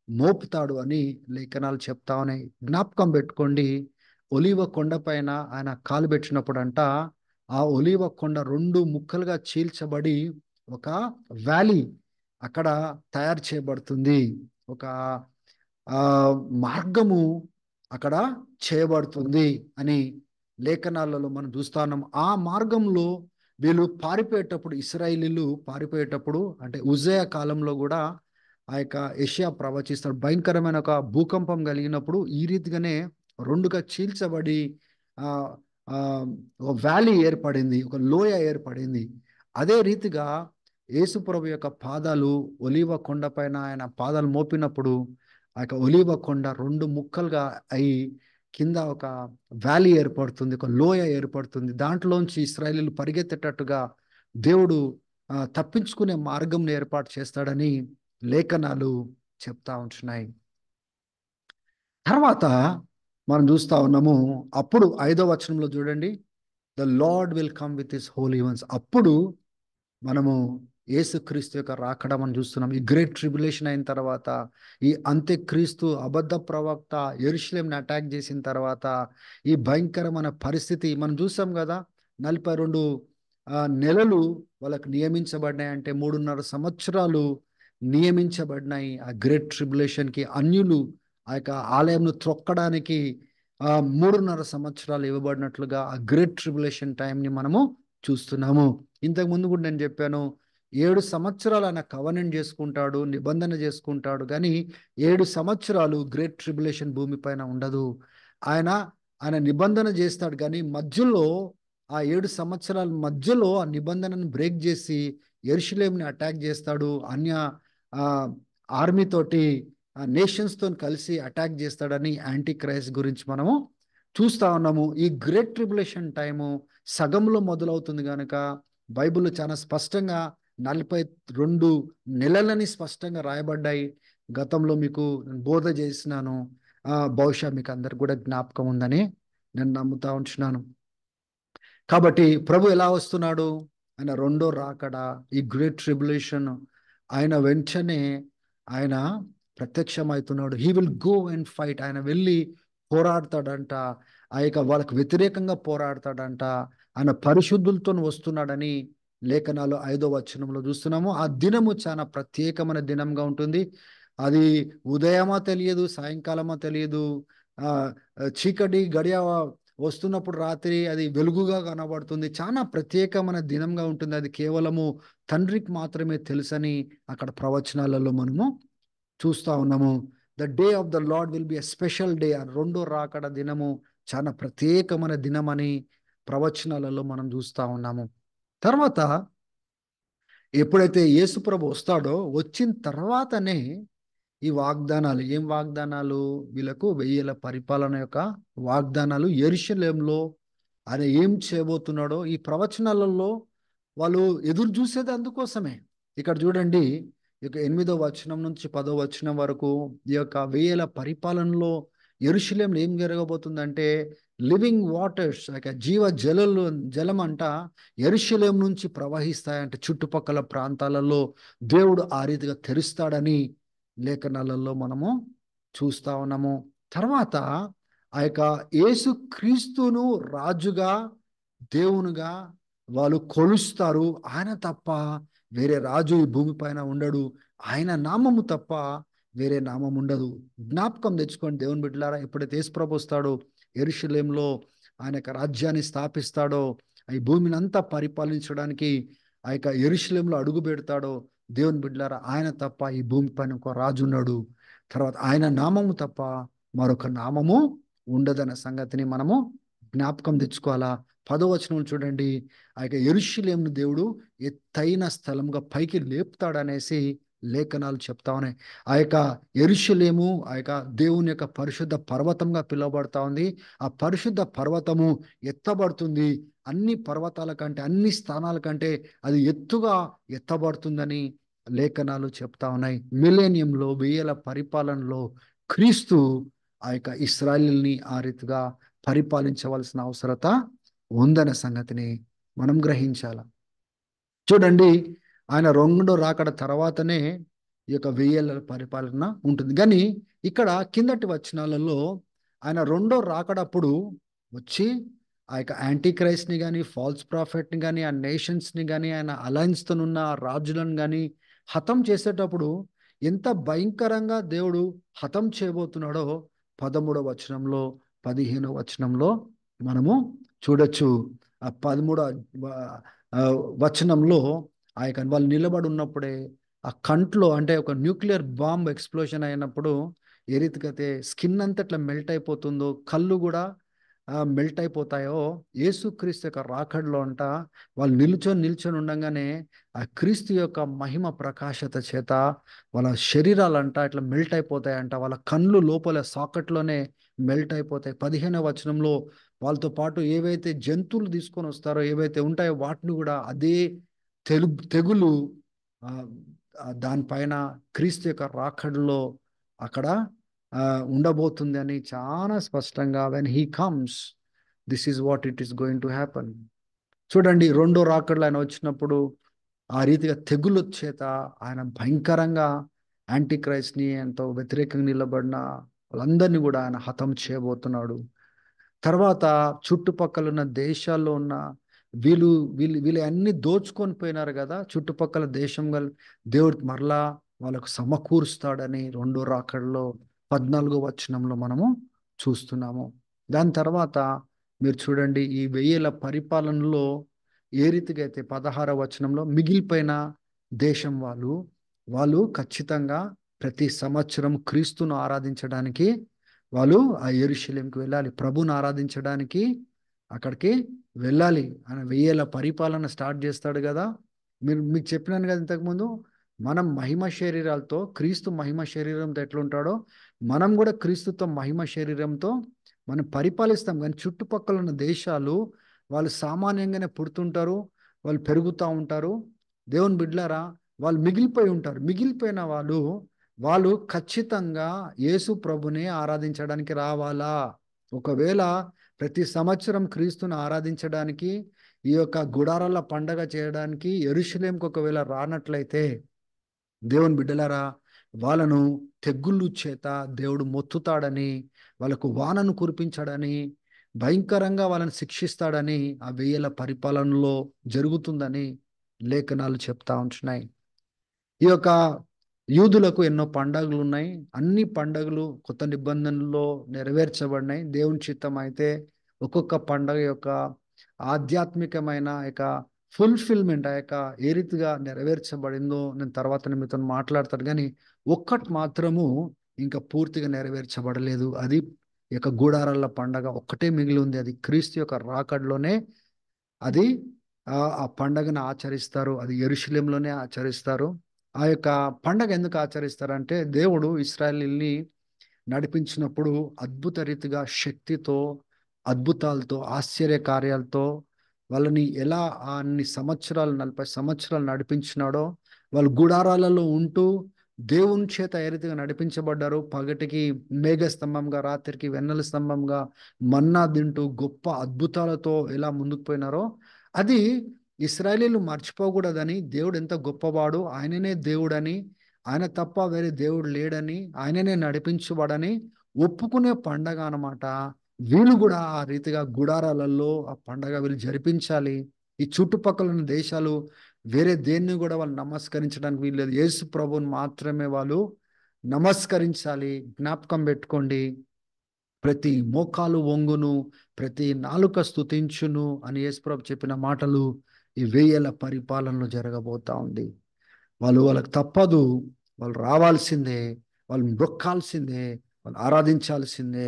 మోపుతాడు అని లేఖనాలు చెప్తా ఉన్నాయి. జ్ఞాపకం పెట్టుకోండి, ఒలీవ కొండ పైన ఆయన కాలు పెట్టినప్పుడు అంట, ఆ ఒలీవ కొండ రెండు ముక్కలుగా చీల్చబడి ఒక వ్యాలీ అక్కడ తయారు చేయబడుతుంది. ఒక ఆ మార్గము అక్కడ చేయబడుతుంది అని లేఖనాలలో మనం చూస్తా ఉన్నాం. ఆ మార్గంలో వీళ్ళు పారిపోయేటప్పుడు, ఇశ్రాయేలీలు పారిపోయేటప్పుడు, అంటే ఉజ్జయ కాలంలో కూడా ఆ యొక్క యెషయా ప్రవచిస్తాడు, భయంకరమైన ఒక భూకంపం కలిగినప్పుడు ఈ రీతిగానే రెండుగా చీల్చబడి ఆ ఆ ఒక వ్యాలీ ఏర్పడింది, ఒక లోయ ఏర్పడింది. అదే రీతిగా యేసుప్రభు యొక్క పాదాలు ఒలీవ కొండ పైన ఆయన పాదాలు మోపినప్పుడు ఆ యొక్క ఒలీవ కొండ రెండు ముక్కలుగా అయి కింద ఒక వ్యాలీ ఏర్పడుతుంది, ఒక లోయ ఏర్పడుతుంది. దాంట్లోంచి ఇశ్రాయేలీయులు పరిగెత్తేటట్టుగా దేవుడు తప్పించుకునే మార్గం ఏర్పాటు చేస్తాడని లేఖనాలు చెప్తా ఉంటున్నాయి. తర్వాత మనం చూస్తా ఉన్నాము, అప్పుడు 5వ వచనంలో చూడండి, the Lord will come with his holy ones. అప్పుడు మనము యేసుక్రీస్తు యొక్క రాకడ మనం చూస్తున్నాం. ఈ గ్రేట్ ట్రిబులేషన్ అయిన తర్వాత, ఈ అంత్యక్రీస్తు అబద్ధ ప్రవక్త యెరూషలేంని అటాక్ చేసిన తర్వాత, ఈ భయంకరమైన పరిస్థితి మనం చూసాం కదా. 42 నెలలు వాళ్ళకు నియమించబడినాయి, అంటే 3.5 సంవత్సరాలు నియమించబడినాయి ఆ గ్రేట్ ట్రిబులేషన్కి. అన్యులు ఆ యొక్క ఆలయంను త్రొక్కడానికి 3.5 సంవత్సరాలు ఇవ్వబడినట్లుగా ఆ గ్రేట్ ట్రిబులేషన్ టైంని మనము చూస్తున్నాము. ఇంతకు ముందు కూడా నేను చెప్పాను, 7 సంవత్సరాలు ఆయన కవనెంట్ చేసుకుంటాడు, నిబంధన చేసుకుంటాడు, కానీ 7 సంవత్సరాలు గ్రేట్ ట్రిబులేషన్ భూమిపైన ఉండదు. ఆయన ఆయన నిబంధన చేస్తాడు, కానీ మధ్యలో ఆ 7 సంవత్సరాల మధ్యలో ఆ నిబంధనను బ్రేక్ చేసి యెరూషలేంని అటాక్ చేస్తాడు. ఆర్మీ తోటి, నేషన్స్ తో కలిసి అటాక్ చేస్తాడని యాంటీ క్రైస్ట్ గురించి మనము చూస్తా ఉన్నాము. ఈ గ్రేట్ ట్రిబులేషన్ టైము సగంలో మొదలవుతుంది కనుక బైబిల్లో చాలా స్పష్టంగా 42 నెలలని స్పష్టంగా రాయబడ్డాయి. గతంలో మీకు బోధ చేసినాను, బహుశా మీకు అందరికి కూడా జ్ఞాపకం ఉందని నేను నమ్ముతా ఉంటున్నాను. కాబట్టి ప్రభు ఎలా వస్తున్నాడు? ఆయన రెండో రాకడ, ఈ గ్రేట్ ట్రిబులేషన్, ఆయన వెంటనే ఆయన ప్రత్యక్షమవుతున్నాడు. He will go and fight. ఆయన వెళ్ళి పోరాడతాడంట, ఆ యొక్క వాళ్ళకు వ్యతిరేకంగా పోరాడతాడంట. ఆయన పరిశుద్ధులతో వస్తున్నాడని లేఖనాలు 5వ వచనంలో చూస్తున్నాము. ఆ దినము చాలా ప్రత్యేకమైన దినంగా ఉంటుంది. అది ఉదయమా తెలియదు, సాయంకాలమా తెలియదు. ఆ చీకటి గడియ వస్తున్నప్పుడు రాత్రి అది వెలుగుగా కనబడుతుంది. చాలా ప్రత్యేకమైన దినంగా ఉంటుంది. అది కేవలము తండ్రికి మాత్రమే తెలుసని అక్కడ ప్రవచనాలలో మనము చూస్తా ఉన్నాము. The day of the Lord will be a special day. ఆ రెండో రాకడ దినము చాలా ప్రత్యేకమైన దినమని ప్రవచనాలలో మనం చూస్తా ఉన్నాము. తర్వాత ఎప్పుడైతే యేసుప్రభు వస్తాడో, వచ్చిన తర్వాతనే ఈ వాగ్దానాలు, ఏం వాగ్దానాలు? వీళ్ళకు 1000 ఏళ్ల పరిపాలన యొక్క వాగ్దానాలు. యెరూషలేంలో ఆయన ఏం చేయబోతున్నాడో ఈ ప్రవచనాలలో వాళ్ళు ఎదురు చూసేది అందుకోసమే. ఇక్కడ చూడండి, ఇక 8వ వచనం నుంచి 10వ వచనం వరకు ఈ యొక్క 1000 ఏళ్ల పరిపాలనలో యెరూషలేంలో ఏం జరగబోతుందంటే, లివింగ్ వాటర్స్, జీవ జలం అంట యెరూషలేం నుంచి ప్రవహిస్తాయంటే చుట్టుపక్కల ప్రాంతాలలో దేవుడు ఆ రీతిగా తెరుస్తాడని లేఖనాలలో మనము చూస్తా ఉన్నాము. తర్వాత ఆ యొక్క యేసు క్రీస్తును రాజుగా, దేవునిగా వాళ్ళు కొలుస్తారు. ఆయన తప్ప వేరే రాజు ఈ భూమి పైన ఉండడు. ఆయన నామము తప్ప వేరే నామం ఉండదు. జ్ఞాపకం తెచ్చుకోండి దేవుని బిడ్డలారా, ఎప్పుడైతే యేసుప్రభు వస్తాడో, యెరూషలేంలో ఆయన యొక్క రాజ్యాన్ని స్థాపిస్తాడో, ఈ భూమిని అంతా పరిపాలించడానికి ఆ యొక్క యెరూషలేంలో అడుగు పెడతాడో, దేవుని బిడ్డలారా, ఆయన తప్ప ఈ భూమి పైన ఒక రాజు ఉన్నాడు. తర్వాత ఆయన నామము తప్ప మరొక నామము ఉండదన్న సంగతిని మనము జ్ఞాపకం తెచ్చుకోవాలా. 10వ వచనం చూడండి, ఆ యొక్క యెరూషలేంను దేవుడు ఎత్తైన స్థలంగా పైకి లేపుతాడనేసి లేఖనాలు చెప్తా ఉన్నాయి. ఆ యొక్క యెరూషలేము ఆ యొక్క దేవుని యొక్క పరిశుద్ధ పర్వతంగా పిలువబడతా ఉంది. ఆ పరిశుద్ధ పర్వతము ఎత్తబడుతుంది. అన్ని పర్వతాల కంటే, అన్ని స్థానాల కంటే అది ఎత్తుగా ఎత్తబడుతుందని లేఖనాలు చెప్తా ఉన్నాయి. మిలేనియంలో, 1000 ఏళ్ల పరిపాలనలో క్రీస్తు ఆ యొక్క ఇశ్రాయేలుని ఆ రీతిగా పరిపాలించవలసిన అవసరత ఉందన్న సంగతిని మనం గ్రహించాల. చూడండి, ఆయన రెండో రాకడ తర్వాతనే ఈ యొక్క 1000 ఏళ్ల పరిపాలన ఉంటుంది. కానీ ఇక్కడ కిందటి వచనాలలో ఆయన రెండో రాకడప్పుడు వచ్చి ఆ యొక్క యాంటీ క్రైస్ట్ని కానీ, ఫాల్స్ ప్రాఫిట్ని కానీ, ఆ నేషన్స్ని కానీ, ఆయన అలయన్స్తో ఉన్న రాజులను కానీ హతం చేసేటప్పుడు ఎంత భయంకరంగా దేవుడు హతం చేయబోతున్నాడో 13వ వచనంలో, 15వ వచనంలో మనము చూడొచ్చు. ఆ 13వ వచనంలో ఆ యొక్క వాళ్ళు నిలబడి ఉన్నప్పుడే ఆ కంట్లో, అంటే ఒక న్యూక్లియర్ బాంబ్ ఎక్స్ప్లోషన్ అయినప్పుడు ఏ రీతికైతే స్కిన్ అంతా ఇట్లా మెల్ట్ అయిపోతుందో, కళ్ళు కూడా మెల్ట్ అయిపోతాయో, యేసుక్రీస్తు యొక్క రాకడలో అంట వాళ్ళు నిల్చొని ఉండగానే ఆ క్రీస్తు యొక్క మహిమ ప్రకాశత చేత వాళ్ళ శరీరాలంట ఇట్లా మెల్ట్ అయిపోతాయంట. వాళ్ళ కళ్ళు లోపల సాకెట్లోనే మెల్ట్ అయిపోతాయి. 15వ వచనంలో వాళ్ళతో పాటు ఏవైతే జంతువులు తీసుకొని వస్తారో, ఏవైతే ఉంటాయో వాటిని కూడా అదే తెగులు ఆ, దానిపైన క్రీస్తు యొక్క రాకడలో అక్కడ ఉండబోతుంది అని చాలా స్పష్టంగా, when he comes this is what it is going to happen. చూడండి, రెండో రాకడలో ఆయన వచ్చినప్పుడు ఆ రీతిగా తెగులు చేత ఆయన భయంకరంగా యాంటీ క్రైస్ట్ని, ఎంతో వ్యతిరేకంగా నిలబడిన వాళ్ళందరినీ కూడా ఆయన హతం చేయబోతున్నాడు. తర్వాత చుట్టుపక్కల ఉన్న దేశాల్లో ఉన్న వీళ్ళు వీళ్ళు వీళ్ళు అన్ని దోచుకొని పోయినారు కదా, చుట్టుపక్కల దేశం దేవుడు మరలా వాళ్ళకు సమకూరుస్తాడని రెండో రాకడలో 14వ వచనంలో మనము చూస్తున్నాము. దాని తర్వాత మీరు చూడండి, ఈ 1000 పరిపాలనలో ఏ రీతిగా అయితే 16వ వచనంలో మిగిలిపోయిన దేశం వాళ్ళు ఖచ్చితంగా ప్రతి సంవత్సరం క్రీస్తును ఆరాధించడానికి వాళ్ళు ఆ యెరూషలేంకి వెళ్ళాలి. ప్రభుని ఆరాధించడానికి అక్కడికి వెళ్ళాలి. ఆయన 1000 పరిపాలన స్టార్ట్ చేస్తాడు కదా. మీకు చెప్పినాను కదా ఇంతకుముందు, మనం మహిమ శరీరాలతో, క్రీస్తు మహిమ శరీరంతో ఎట్లుంటాడో మనం కూడా క్రీస్తుతో మహిమ శరీరంతో మనం పరిపాలిస్తాం. కానీ చుట్టుపక్కల ఉన్న దేశాలు వాళ్ళు సామాన్యంగానే పుడుతుంటారు, వాళ్ళు పెరుగుతూ ఉంటారు. దేవుని బిడ్డలారా, వాళ్ళు మిగిలిపోయి ఉంటారు. మిగిలిపోయిన వాళ్ళు ఖచ్చితంగా యేసు ప్రభుని ఆరాధించడానికి రావాలా. ఒకవేళ ప్రతి సంవత్సరం క్రీస్తుని ఆరాధించడానికి, ఈ యొక్క గుడారాల పండగ చేయడానికి యెరూషలేంకి ఒకవేళ రానట్లయితే, దేవుని బిడ్డలారా, వాళ్ళను తెగుళ్ళు చేత దేవుడు మొత్తుతాడని, వాళ్ళకు వానను కురిపించాడని, భయంకరంగా వాళ్ళని శిక్షిస్తాడని ఆ 1000 పరిపాలనలో జరుగుతుందని లేఖనాలు చెప్తా ఉంటున్నాయి. ఈ యొక్క యూదులకు ఎన్నో పండుగలు ఉన్నాయి. అన్ని పండుగలు కొత్త నిబంధనలో నెరవేర్చబడినాయి. దేవుని చిత్తం అయితే ఒక్కొక్క పండుగ యొక్క ఆధ్యాత్మికమైన యొక్క ఫుల్ఫిల్మెంట్ ఆ యొక్క ఏ రీతిగా నెరవేర్చబడిందో నేను తర్వాత మీతో మాట్లాడతాను. కానీ ఒక్కటి మాత్రము ఇంకా పూర్తిగా నెరవేర్చబడలేదు. అది ఈ యొక్క గూడారాల పండగ ఒక్కటే మిగిలి ఉంది. అది క్రీస్తు యొక్క రాకడలోనే అది ఆ పండగను ఆచరిస్తారు. అది యెరూషలేంలోనే ఆచరిస్తారు. ఆ యొక్క పండగ ఎందుకు ఆచరిస్తారంటే, దేవుడు ఇశ్రాయేలీయుల్ని నడిపించినప్పుడు అద్భుత రీతిగా శక్తితో, అద్భుతాలతో, ఆశ్చర్య కార్యాలతో వాళ్ళని ఎలా అన్ని సంవత్సరాలు 40 సంవత్సరాలు నడిపించినాడో, వాళ్ళు గుడారాలలో ఉంటూ దేవుని చేత ఏ రీతిగా నడిపించబడ్డారు. పగటికి మేఘ స్తంభంగా, రాత్రికి వెన్నెల స్తంభంగా మన్నా తింటూ గొప్ప అద్భుతాలతో ఎలా ముందుకు పోయినారో, అది ఇశ్రాయేలీయులు మర్చిపోకూడదని, దేవుడు ఎంత గొప్పవాడు, ఆయననే దేవుడని, ఆయన తప్ప వేరే దేవుడు లేడని, ఆయననే నడిపించువాడని ఒప్పుకునే పండగ అన్నమాట. వీళ్ళు కూడా ఆ రీతిగా గుడారాలలో ఆ పండగ వీళ్ళు జరిపించాలి. ఈ చుట్టుపక్కల ఉన్న దేశాలు వేరే దేన్ని కూడా వాళ్ళు నమస్కరించడానికి వీల్లేదు. యేసు ప్రభువుని మాత్రమే వాళ్ళు నమస్కరించాలి. జ్ఞాపకం పెట్టుకోండి, ప్రతి మోకాలు వంగును, ప్రతి నాలుక స్తుతించును అని యేసుప్రభు చెప్పిన మాటలు ఈ 1000 పరిపాలనలో జరగబోతా ఉంది. వాళ్ళకి తప్పదు, వాళ్ళు రావాల్సిందే, వాళ్ళు మొక్కాల్సిందే, వాళ్ళు ఆరాధించాల్సిందే.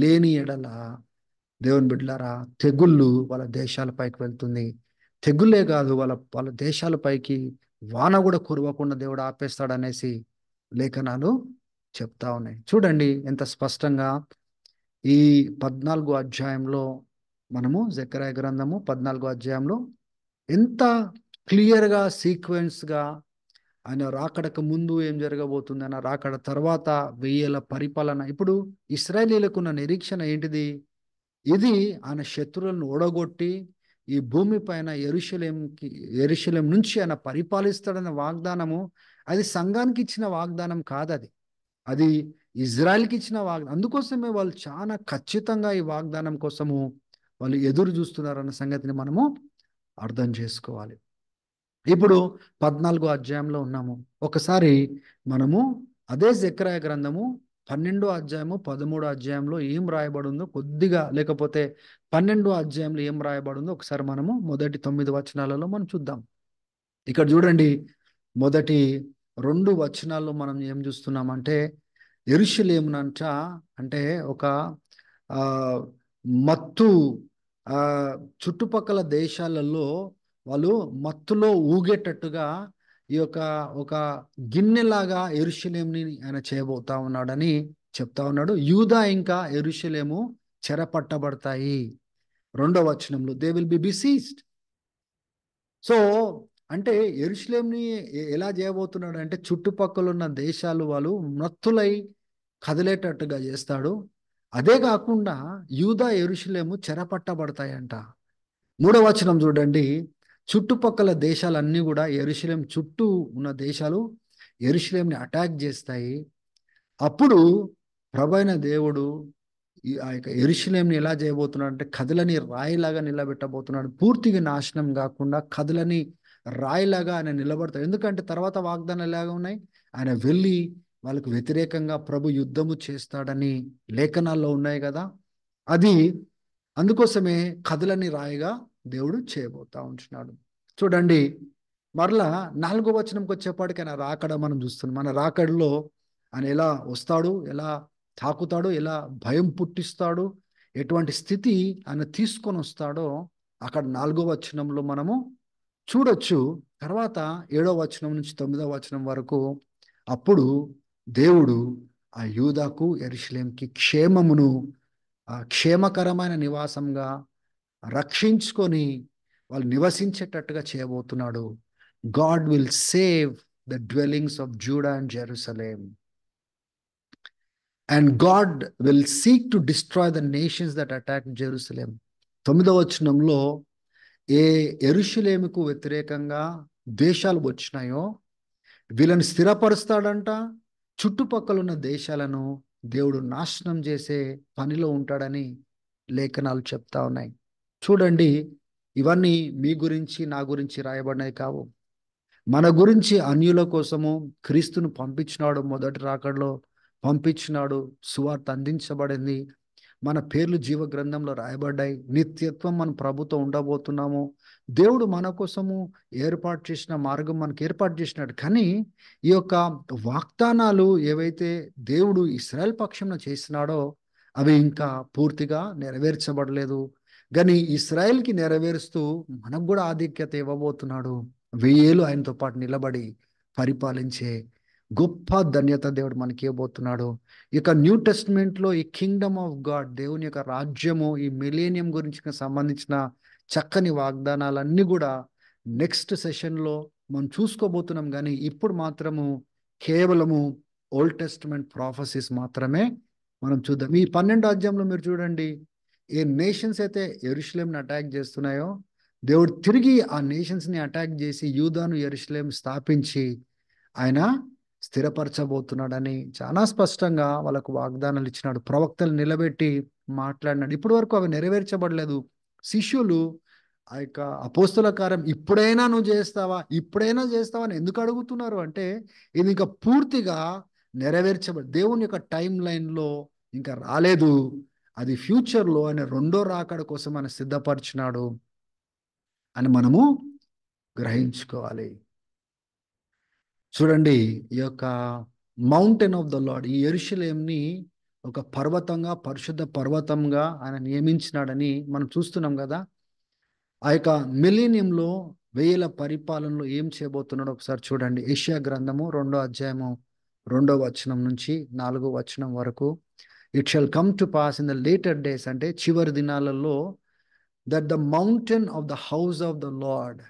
లేని ఎడల దేవుని బిడ్డలారా, తెగుళ్ళు వాళ్ళ దేశాలపైకి వెళ్తుంది. తెగుళ్ళే కాదు, వాళ్ళ దేశాలపైకి వాన కూడా కురవకుండా దేవుడు ఆపేస్తాడనేసి లేఖనాలు చెప్తా ఉన్నాయి. చూడండి ఎంత స్పష్టంగా ఈ 14వ అధ్యాయంలో మనము జెకర్యా గ్రంథము 14వ అధ్యాయంలో ఎంత క్లియర్గా సీక్వెన్స్గా ఆయన రాకడకు ముందు ఏం జరగబోతుంది, ఆయన రాకడ తర్వాత 1000 పరిపాలన. ఇప్పుడు ఇశ్రాయేలీయులకు ఉన్న నిరీక్షణ ఏంటిది? ఇది ఆయన శత్రువులను ఓడగొట్టి ఈ భూమి పైన యెరూషలేం నుంచి ఆయన పరిపాలిస్తాడన్న వాగ్దానము. అది సంఘానికి ఇచ్చిన వాగ్దానం కాదు, అది ఇజ్రాయెల్కి ఇచ్చిన వాగ్దానం. అందుకోసమే వాళ్ళు చాలా ఖచ్చితంగా ఈ వాగ్దానం కోసము వాళ్ళు ఎదురు చూస్తున్నారన్న సంగతిని మనము అర్థం చేసుకోవాలి. ఇప్పుడు 14వ అధ్యాయంలో ఉన్నాము. ఒకసారి మనము అదే జెకర్యా గ్రంథము 12వ అధ్యాయము 13వ అధ్యాయంలో ఏం రాయబడి ఉందో కొద్దిగా, లేకపోతే 12వ అధ్యాయంలో ఏం రాయబడి ఉందో ఒకసారి మనము మొదటి 9 వచనాలలో మనం చూద్దాం. ఇక్కడ చూడండి, మొదటి 2 వచనాల్లో మనం ఏం చూస్తున్నామంటే, యెరూషలేమునంట అంటే ఒక ఆ మత్తు, ఆ చుట్టుపక్కల దేశాలలో వాళ్ళు మత్తులో ఊగేటట్టుగా ఈ యొక్క ఒక గిన్నెలాగా యెరూషలేంని ఆయన చేయబోతా ఉన్నాడని చెప్తా ఉన్నాడు. యూదా ఇంకా యెరూషలేము చెరపట్టబడతాయి. 2వ వచనంలో దే విల్ బి బిసీజ్డ్. సో అంటే యెరూషలేంని ఎలా చేయబోతున్నాడు అంటే చుట్టుపక్కల ఉన్న దేశాలు వాళ్ళు మత్తులై కదిలేటట్టుగా చేస్తాడు. అదే కాకుండా యూదా యెరూషలేము చెరపట్టబడతాయంట. 3వ వచనం చూడండి. చుట్టుపక్కల దేశాలన్నీ కూడా యెరూషలేం చుట్టూ ఉన్న దేశాలు యెరూషలేంని అటాక్ చేస్తాయి. అప్పుడు ప్రభైన దేవుడు ఆ యొక్క యెరూషలేంని ఎలా చేయబోతున్నాడు అంటే కథలని రాయిలాగా నిలబెట్టబోతున్నాడు. పూర్తిగా నాశనం కాకుండా కథలని రాయిలాగా ఆయన నిలబడతాడు. ఎందుకంటే తర్వాత వాగ్దానాలు ఎలాగా ఉన్నాయి, ఆయన వెళ్ళి వాళ్ళకు వ్యతిరేకంగా ప్రభు యుద్ధము చేస్తాడని లేఖనాల్లో ఉన్నాయి కదా. అది అందుకోసమే కథలని రాయిగా దేవుడు చేయబోతా ఉంటున్నాడు. చూడండి, మరలా 4వ వచనంకి వచ్చేపాటికి ఆయన రాకడ మనం చూస్తున్నాం. మన రాకడలో ఆయన ఎలా వస్తాడు, ఎలా తాకుతాడు, ఎలా భయం పుట్టిస్తాడు, ఎటువంటి స్థితి ఆయన తీసుకొని వస్తాడో అక్కడ 4వ వచనంలో మనము చూడొచ్చు. తర్వాత 7వ వచనం నుంచి 9వ వచనం వరకు అప్పుడు దేవుడు ఆ యూదాకు యెరూషలేంకి క్షేమమును, ఆ క్షేమకరమైన నివాసంగా రక్షించుకొని వాళ్ళు నివసించేటట్టుగా చేయబోతున్నాడు. God will save the dwellings of Judah and Jerusalem and God will seek to destroy the nations that attack Jerusalem. 9వ వచనంలో ఏ యెరూషలేముకు వ్యతిరేకంగా దేశాలు వచ్చినాయో వీళ్ళని స్థిరపరుస్తాడంట. చుట్టుపక్కల ఉన్న దేశాలను దేవుడు నాశనం చేసే పనిలో ఉంటాడని లేఖనాలు చెప్తా ఉన్నాయి. చూడండి, ఇవన్నీ మీ గురించి నా గురించి రాయబడినవి కావు. మన గురించి అన్యుల కోసము క్రీస్తును పంపించినాడు. మొదటి రాకడలో పంపించినాడు. సువార్త అందించబడింది. మన పేర్లు జీవ గ్రంథంలో రాయబడ్డాయి. నిత్యత్వం మన ప్రభుతో ఉండబోతున్నాము. దేవుడు మన కోసము ఏర్పాటు చేసిన మార్గం మనకు ఏర్పాటు చేసినాడు. కానీ ఈ యొక్క వాగ్దానాలు ఏవైతే దేవుడు ఇశ్రాయేల్ పక్షంలో చేసినాడో అవి ఇంకా పూర్తిగా నెరవేర్చబడలేదు. కానీ ఇశ్రాయేల్కి నెరవేరుస్తూ మనకు కూడా ఆధిక్యత ఇవ్వబోతున్నాడు. 1000 ఏళ్ళు ఆయనతో పాటు నిలబడి పరిపాలించే గొప్ప ధన్యత దేవుడు మనకి ఇవ్వబోతున్నాడు. ఇక న్యూ టెస్ట్మెంట్ లో ఈ కింగ్డమ్ ఆఫ్ గాడ్, దేవుని యొక్క రాజ్యము, ఈ మిలేనియం గురించి సంబంధించిన చక్కని వాగ్దానాలన్నీ కూడా నెక్స్ట్ సెషన్ లో మనం చూసుకోబోతున్నాం. కానీ ఇప్పుడు మాత్రము కేవలము ఓల్డ్ టెస్ట్మెంట్ ప్రాఫెసీస్ మాత్రమే మనం చూద్దాం. ఈ 12వ అధ్యాయంలో మీరు చూడండి, ఏ నేషన్స్ అయితే యెరూషలేంని అటాక్ చేస్తున్నాయో దేవుడు తిరిగి ఆ నేషన్స్ ని అటాక్ చేసి యూదాను యెరూషలేం స్థాపించి ఆయన స్థిరపరచబోతున్నాడని చాలా స్పష్టంగా వాళ్ళకు వాగ్దానాలు ఇచ్చినాడు. ప్రవక్తలు నిలబెట్టి మాట్లాడినాడు. ఇప్పటి వరకు అవి నెరవేర్చబడలేదు. శిష్యులు ఆ యొక్క అపోస్తుల కార్యం ఇప్పుడైనా నువ్వు చేస్తావా, ఇప్పుడైనా చేస్తావా అని ఎందుకు అడుగుతున్నారు అంటే ఇది ఇంకా పూర్తిగా నెరవేర్చబడి దేవుని యొక్క టైం లైన్ లో ఇంకా రాలేదు. అది ఫ్యూచర్ లో ఆయన రెండో రాకడ కోసం ఆయన సిద్ధపరిచినాడు అని మనము గ్రహించుకోవాలి. చూడండి, ఈ యొక్క మౌంటైన్ ఆఫ్ ద లార్డ్, ఈ యెరూషలేంని ఒక పర్వతంగా, పరిశుద్ధ పర్వతంగా ఆయన నియమించినాడని మనం చూస్తున్నాం కదా. ఆ యొక్క మిలీనియంలో 1000 పరిపాలనలో ఏం చేయబోతున్నాడో ఒకసారి చూడండి. యెషయా గ్రంథము 2వ అధ్యాయము 2వ వచనం నుంచి 4వ వచనం వరకు. It shall come to pass in the later days, అంటే చివరి దినాలలో, that the mountain of the house of the lord,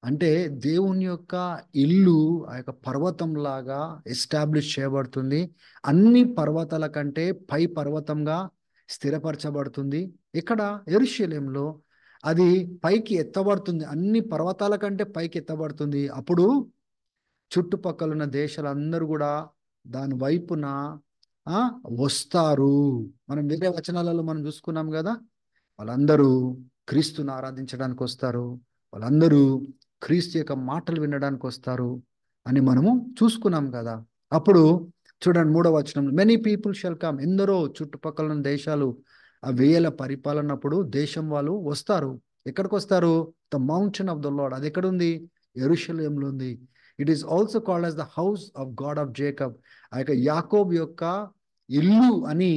అంటే దేవుని యొక్క ఇల్లు ఆ యొక్క పర్వతం లాగా ఎస్టాబ్లిష్ చేయబడుతుంది. అన్ని పర్వతాల కంటే పై పర్వతంగా స్థిరపరచబడుతుంది. ఇక్కడ యెరూషలేంలో అది పైకి ఎత్తబడుతుంది. అన్ని పర్వతాల కంటే పైకి ఎత్తబడుతుంది. అప్పుడు చుట్టుపక్కల ఉన్న దేశాలందరూ కూడా దాని వైపున ఆ వస్తారు. మనం వేరే వచనాలలో మనం చూసుకున్నాం కదా, వాళ్ళందరూ క్రీస్తుని ఆరాధించడానికి వస్తారు, వాళ్ళందరూ క్రీస్తు యొక్క మాటలు వినడానికి వస్తారు అని మనము చూసుకున్నాం కదా. అప్పుడు చూడండి 3వ వచనం, మెనీ పీపుల్ షల్ కమ్, ఎందరో చుట్టుపక్కల ఉన్న దేశాలు ఆ 1000 పరిపాలనప్పుడు దేశం వాళ్ళు వస్తారు. ఎక్కడికి వస్తారు? The mountain of the lord. అది ఎక్కడుంది? యెరూషలేంలో ఉంది. It is also called as the house of God of Jacob. ఆ యొక్క యాకోబు యొక్క ఇల్లు అని,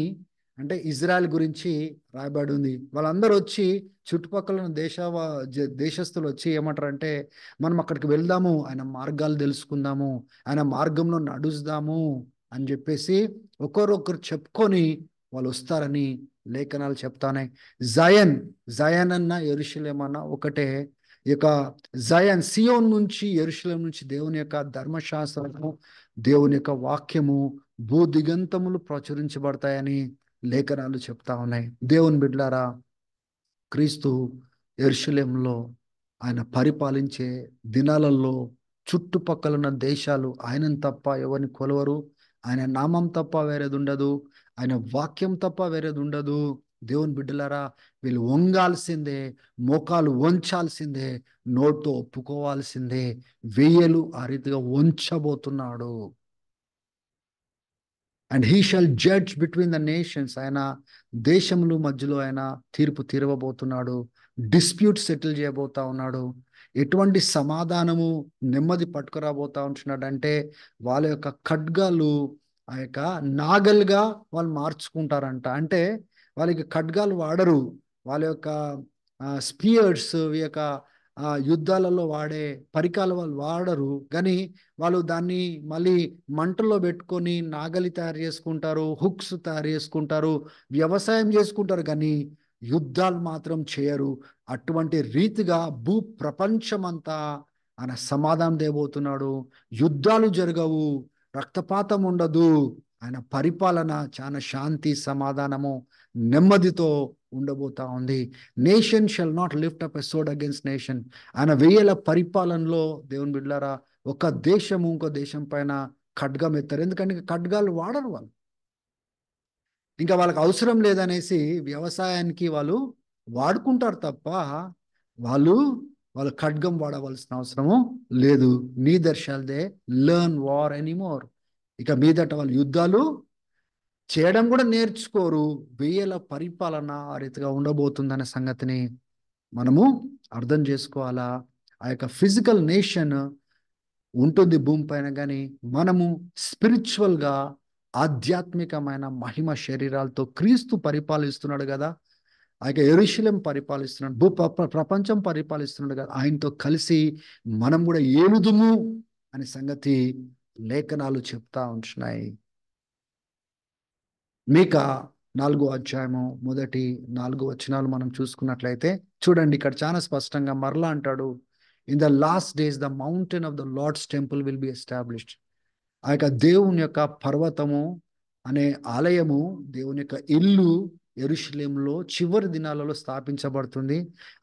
అంటే ఇజ్రాయెల్ గురించి రాయబడి ఉంది. వాళ్ళందరూ వచ్చి చుట్టుపక్కల ఉన్న దేశస్తులు వచ్చి ఏమంటారంటే మనం అక్కడికి వెళ్దాము, ఆయన మార్గాలు తెలుసుకుందాము, ఆయన మార్గంలో నడుస్తాము అని చెప్పేసి ఒకరొకరు చెప్పుకొని వాళ్ళు వస్తారని లేఖనాలు చెప్తానే. జయన్ జయన్ అన్న యెరూషలేం అన్న ఒకటే. ఇక జయన్ సియోన్ నుంచి, యెరూషలేం నుంచి దేవుని యొక్క ధర్మశాస్త్రము, దేవుని యొక్క వాక్యము భూదిగంతములు ప్రచురించబడతాయని లేఖనాలు చెప్తా ఉన్నాయి. దేవుని బిడ్డలారా, క్రీస్తు యెరూషలేంలో ఆయన పరిపాలించే దినాలలో చుట్టుపక్కల ఉన్న దేశాలు ఆయనను తప్ప ఎవరిని కొలవరు. ఆయన నామం తప్ప వేరేది ఉండదు. ఆయన వాక్యం తప్ప వేరేది ఉండదు. దేవుని బిడ్డలారా, వీళ్ళు వంగాల్సిందే, మోకాలు వంచాల్సిందే, నోటితో ఒప్పుకోవాల్సిందే. వెయ్యలు ఆ రీతిగా వంచబోతున్నాడు. And he shall judge between the nations. ఆయన దేశముల మధ్యలో ఆయన తీర్పు తీరవబోతున్నాడు. డిస్ప్యూట్ సెటిల్ చేయబోతా ఉన్నాడు. ఎటువంటి సమాధానము, నెమ్మది పట్టుకురాబోతా ఉంటున్నాడు అంటే, వాళ్ళ యొక్క ఖడ్గాలు ఆ యొక్క నాగల్గా వాళ్ళు మార్చుకుంటారంట. అంటే వాళ్ళకి ఖడ్గాలు వాడరు. వాళ్ళ యొక్క స్పియర్స్, ఈ యొక్క యుద్ధాలలో వాడే పరికాలు వాళ్ళు వాడరు. కానీ వాళ్ళు దాన్ని మళ్ళీ మంటల్లో పెట్టుకొని నాగలి తయారు చేసుకుంటారు, హుక్స్ తయారు చేసుకుంటారు, వ్యవసాయం చేసుకుంటారు, కానీ యుద్ధాలు మాత్రం చేయరు. అటువంటి రీతిగా భూ ప్రపంచమంతా ఆయన సమాధానం దేబోతున్నాడు. యుద్ధాలు జరగవు, రక్తపాతం ఉండదు. ఆయన పరిపాలన చాలా శాంతి, సమాధానము, నెమ్మదితో ఉండబోతా ఉంది. Nation shall not lift up a sword against nation. ఆయన వెయ్యేల పరిపాలనలో దేవుని బిడ్డలారా, ఒక దేశము ఇంకో దేశం పైన ఖడ్గం ఎత్తారు. ఎందుకంటే ఖడ్గాలు వాడరు వాళ్ళు. ఇంకా వాళ్ళకి అవసరం లేదనేసి వ్యవసాయానికి వాళ్ళు వాడుకుంటారు తప్ప వాళ్ళు వాళ్ళ ఖడ్గం వాడవలసిన అవసరము లేదు. Neither shall they learn war anymore. ఇక మీదట వాళ్ళు యుద్ధాలు చేయడం కూడా నేర్చుకోరు. వెయ్యేల పరిపాలన ఆ రీతిగా ఉండబోతుందనే సంగతిని మనము అర్థం చేసుకోవాలా. ఆ యొక్క ఫిజికల్ నేషన్ ఉంటుంది భూమి పైన, కానీ మనము స్పిరిచువల్గా ఆధ్యాత్మికమైన మహిమ శరీరాలతో క్రీస్తు పరిపాలిస్తున్నాడు కదా. ఆ యొక్క యెరూషలేం పరిపాలిస్తున్నాడు, ప్రపంచం పరిపాలిస్తున్నాడు కదా. ఆయనతో కలిసి మనం కూడా ఏలుదుము అనే సంగతి లేఖనాలు చెప్తా ఉంటున్నాయి. మీకా 4వ అధ్యాయము మొదటి 4 వచనాలు మనం చూసుకున్నట్లయితే చూడండి, ఇక్కడ చాలా స్పష్టంగా మరలా అంటాడు, in the last days the mountain of the Lord's temple will be established. ఆ యొక్క దేవుని యొక్క పర్వతము అనే ఆలయము, దేవుని యొక్క ఇల్లు యెరూషలేంలో చివరి దినాలలో స్థాపించబడుతుంది.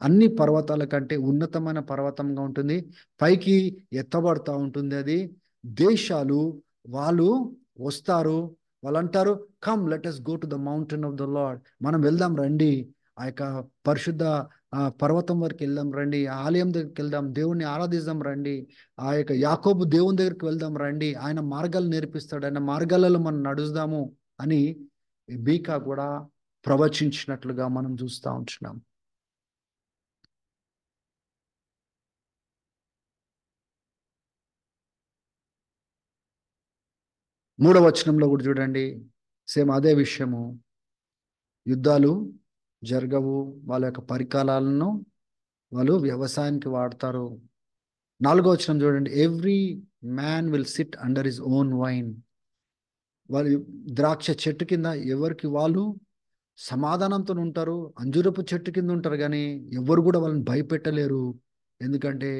అన్ని పర్వతాల కంటే ఉన్నతమైన పర్వతంగా ఉంటుంది. పైకి ఎత్తబడతా ఉంటుంది అది. దేశాలు వాళ్ళు వస్తారు, వాళ్ళు అంటారు, come let us go to the mountain of the lord. మనం వెళ్దాం రండి, ఆ యొక్క పరిశుద్ధ పర్వతం వరకు వెళ్దాం రండి, ఆలయం దగ్గరికి వెళ్దాం, దేవుణ్ణి ఆరాధిద్దాం రండి, ఆ యొక్క యాకోబు దేవుని దగ్గరికి వెళ్దాం రండి, ఆయన మార్గాలు నేర్పిస్తాడు, ఆయన మార్గాలలో మనం నడుస్తాము అని మీకా కూడా ప్రవచించినట్లుగా మనం చూస్తూ ఉంటున్నాం. మూడవ వచనంలో కూడా చూడండి, సేమ్ అదే విషయము. యుద్ధాలు జరగవు, వాళ్ళ యొక్క పరికాలను వాళ్ళు వ్యవసాయానికి వాడతారు. 4వ వచనం చూడండి, every man will SIT under his own wine. వాళ్ళు ద్రాక్ష చెట్టు కింద ఎవరికి వాళ్ళు సమాధానంతో ఉంటారు. అంజూరపు చెట్టు కింద ఉంటారు, కానీ ఎవరు కూడా వాళ్ళని భయపెట్టలేరు. ఎందుకంటే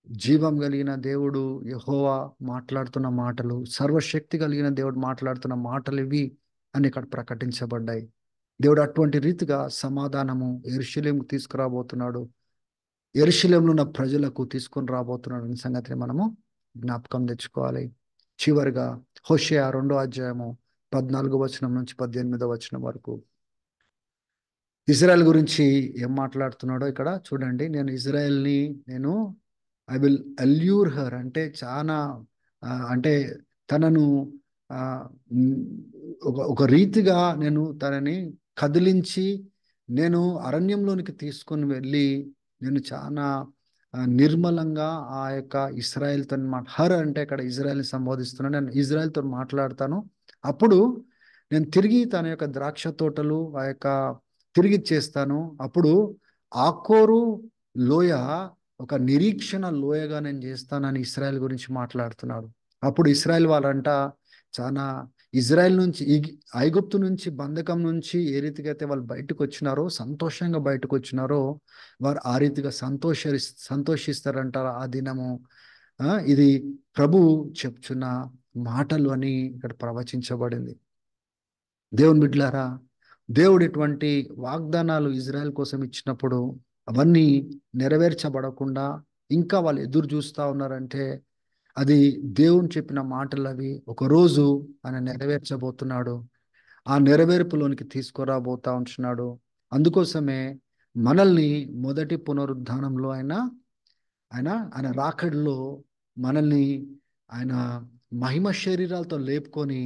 జీవం కలిగిన దేవుడు యెహోవా మాట్లాడుతున్న మాటలు, సర్వశక్తి కలిగిన దేవుడు మాట్లాడుతున్న మాటలు ఇవి అని ఇక్కడ ప్రకటించబడ్డాయి. దేవుడు అటువంటి రీతిగా సమాధానము యెరూషలేముకు తీసుకురాబోతున్నాడు, యెరూషలేములో ఉన్న ప్రజలకు తీసుకొని రాబోతున్నాడు అనే సంగతిని మనము జ్ఞాపకం తెచ్చుకోవాలి. చివరిగా హోషేయ 2వ అధ్యాయము 14వ వచనం నుంచి 18వ వచనం వరకు ఇజ్రాయెల్ గురించి ఏం మాట్లాడుతున్నాడో ఇక్కడ చూడండి. నేను ఐ విల్ అల్యూర్ హర్ అంటే చాలా అంటే తనను ఆ, ఒక రీతిగా నేను తనని కదిలించి నేను అరణ్యంలోనికి తీసుకొని వెళ్ళి నేను చాలా నిర్మలంగా ఆ యొక్క ఇజ్రాయెల్తో హర్ అంటే ఇక్కడ ఇజ్రాయెల్ని సంబోధిస్తున్నాను, నేను ఇజ్రాయెల్తో మాట్లాడతాను. అప్పుడు నేను తిరిగి తన యొక్క ద్రాక్ష తోటలు ఆ యొక్క తిరిగి చేస్తాను. అప్పుడు ఆకోరు లోయ ఒక నిరీక్షణ లోయగా నేను చేస్తానని ఇస్రాయెల్ గురించి మాట్లాడుతున్నాడు. అప్పుడు ఇస్రాయెల్ వాళ్ళంట చాలా ఇజ్రాయెల్ నుంచి ఐగుప్తు నుంచి బంధకం నుంచి ఏ రీతిగా అయితే వాళ్ళు బయటకు వచ్చినారో, సంతోషంగా బయటకు వచ్చినారో, వారు ఆ రీతిగా సంతోషిస్తారంటారు ఆ దినము. ఇది ప్రభు చెప్తున్న మాటలు అని ఇక్కడ ప్రవచించబడింది. దేవుని బిడ్డలారా, దేవుడు ఇటువంటి వాగ్దానాలు ఇజ్రాయెల్ కోసం ఇచ్చినప్పుడు అవన్నీ నెరవేర్చబడకుండా ఇంకా వాళ్ళు ఎదురు చూస్తా ఉన్నారంటే అది దేవుని చెప్పిన మాటలు అవి. ఒకరోజు ఆయన నెరవేర్చబోతున్నాడు. ఆ నెరవేర్పులోనికి తీసుకురాబోతా ఉంటున్నాడు. అందుకోసమే మనల్ని మొదటి పునరుద్ధానంలో ఆయన ఆయన ఆయన రాకడలో మనల్ని ఆయన మహిమ శరీరాలతో లేపుకొని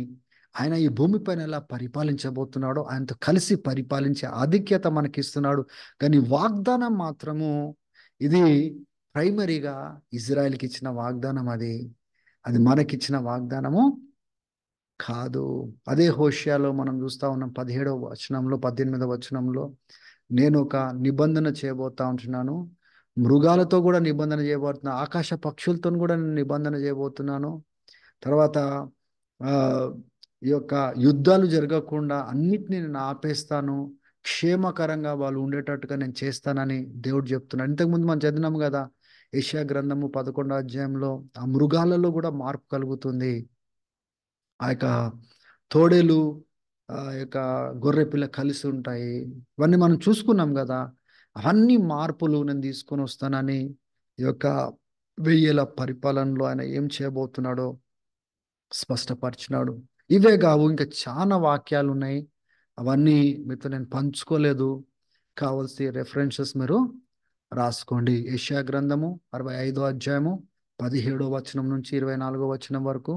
ఆయన ఈ భూమిపైన ఎలా పరిపాలించబోతున్నాడో ఆయనతో కలిసి పరిపాలించే ఆధిక్యత మనకిస్తున్నాడు. కానీ వాగ్దానం మాత్రము ఇది ప్రైమరీగా ఇజ్రాయెల్కి ఇచ్చిన వాగ్దానం. అది అది మనకిచ్చిన వాగ్దానము కాదు. అదే హోషేయలో మనం చూస్తా ఉన్నాం 17వ వచనంలో 18వ వచనంలో, నేను ఒక నిబంధన చేయబోతా ఉంటున్నాను, మృగాలతో కూడా నిబంధన చేయబోతున్నా, ఆకాశ పక్షులతో కూడా నేను నిబంధన చేయబోతున్నాను. తర్వాత ఆ ఈ యొక్క యుద్ధాలు జరగకుండా అన్నిటినీ నేను ఆపేస్తాను, క్షేమకరంగా వాళ్ళు ఉండేటట్టుగా నేను చేస్తానని దేవుడు చెప్తున్నాడు. ఇంతకుముందు మనం చదివినాము కదా, యెషయా గ్రంథము 11వ అధ్యాయంలో ఆ మృగాలలో కూడా మార్పు కలుగుతుంది. ఆ యొక్క తోడేలు ఆ యొక్క గొర్రె పిల్ల కలిసి ఉంటాయి. ఇవన్నీ మనం చూసుకున్నాం కదా. అవన్నీ మార్పులు నేను తీసుకొని వస్తానని ఈ యొక్క 1000 పరిపాలనలో ఆయన ఏం చేయబోతున్నాడో స్పష్టపరిచినాడు. ఇవే కావు, ఇంకా చాలా వాక్యాలు ఉన్నాయి. అవన్నీ మీతో నేను పంచుకోలేదు. కావాల్సిన రెఫరెన్సెస్ మీరు రాసుకోండి. యెషయా గ్రంథము 65వ అధ్యాయము 17వ వచనం నుంచి 24వ వచనం వరకు,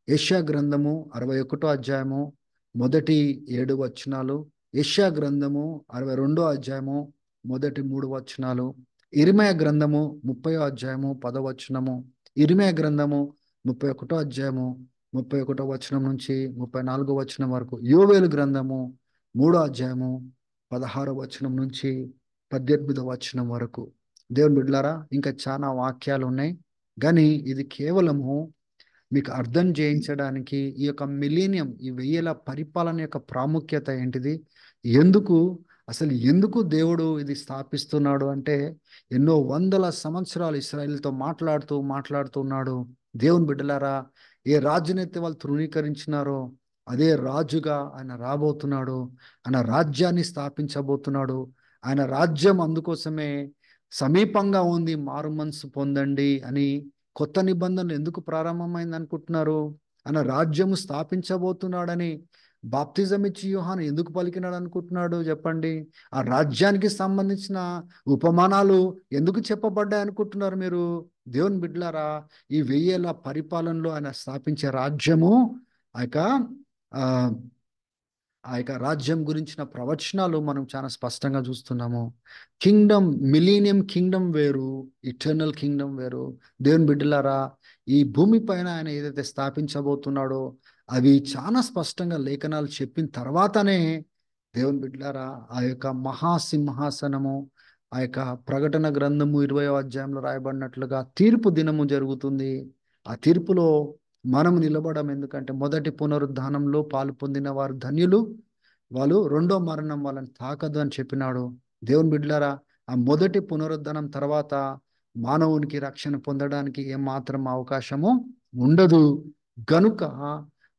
యెషయా గ్రంథము 61వ అధ్యాయము మొదటి 7 వచనాలు, యెషయా గ్రంథము 62వ అధ్యాయము మొదటి 3 వచనాలు, ఇర్మీయా గ్రంథము 30వ అధ్యాయము 10వ వచనము, ఇర్మీయా గ్రంథము 31వ అధ్యాయము 31వ వచనం నుంచి 34వ వచనం వరకు, యోవేలు గ్రంథము 3వ అధ్యాయము 16వ వచనం నుంచి 18వ వచనం వరకు. దేవుని బిడ్డలారా, ఇంకా చాలా వాక్యాలు ఉన్నాయి. కానీ ఇది కేవలము మీకు అర్థం చేయించడానికి ఈ యొక్క మిలీనియం, ఈ 1000 పరిపాలన యొక్క ప్రాముఖ్యత ఏంటిది, ఎందుకు అసలు ఎందుకు దేవుడు ఇది స్థాపిస్తున్నాడు అంటే, ఎన్నో వందల సంవత్సరాలు ఇశ్రాయేలుతో మాట్లాడుతున్నాడు. దేవుని బిడ్డలారా, ఏ రాజునైతే వాళ్ళు తృణీకరించినారో అదే రాజుగా ఆయన రాబోతున్నాడు. ఆయన రాజ్యాన్ని స్థాపించబోతున్నాడు. ఆయన రాజ్యం అందుకోసమే సమీపంగా ఉంది, మారు మనసు పొందండి అని కొత్త నిబంధనలు ఎందుకు ప్రారంభమైంది అనుకుంటున్నారు? ఆయన రాజ్యము స్థాపించబోతున్నాడని బాప్తిజం ఇచ్చి యోహాను ఎందుకు పలికినాడు అనుకుంటున్నాడు చెప్పండి? ఆ రాజ్యానికి సంబంధించిన ఉపమానాలు ఎందుకు చెప్పబడ్డాయి అనుకుంటున్నారు మీరు? దేవుని బిడ్డలారా, ఈ 1000 పరిపాలనలో ఆయన స్థాపించే రాజ్యము ఆ యొక్క ఆ ఆ యొక్క రాజ్యం గురించిన ప్రవచనాలు మనం చాలా స్పష్టంగా చూస్తున్నాము. కింగ్డమ్, మిలీనియం కింగ్డమ్ వేరు, ఇటర్నల్ కింగ్డమ్ వేరు. దేవుని బిడ్డలారా, ఈ భూమి పైన ఆయన ఏదైతే స్థాపించబోతున్నాడో అవి చాలా స్పష్టంగా లేఖనాలు చెప్పిన తర్వాతనే దేవుని బిడ్డలారా ఆ యొక్క మహాసింహాసనము, ఆ యొక్క ప్రకటన గ్రంథము 20వ అధ్యాయంలో రాయబడినట్లుగా తీర్పు దినము జరుగుతుంది. ఆ తీర్పులో మనం నిలబడం, ఎందుకంటే మొదటి పునరుద్ధానంలో పాలు పొందిన వారు ధన్యులు, వాళ్ళు రెండో మరణం వాళ్ళని తాకదు అని చెప్పినాడు. దేవుని బిడ్డలారా, ఆ మొదటి పునరుద్ధానం తర్వాత మానవునికి రక్షణ పొందడానికి ఏమాత్రం అవకాశము ఉండదు. గనుక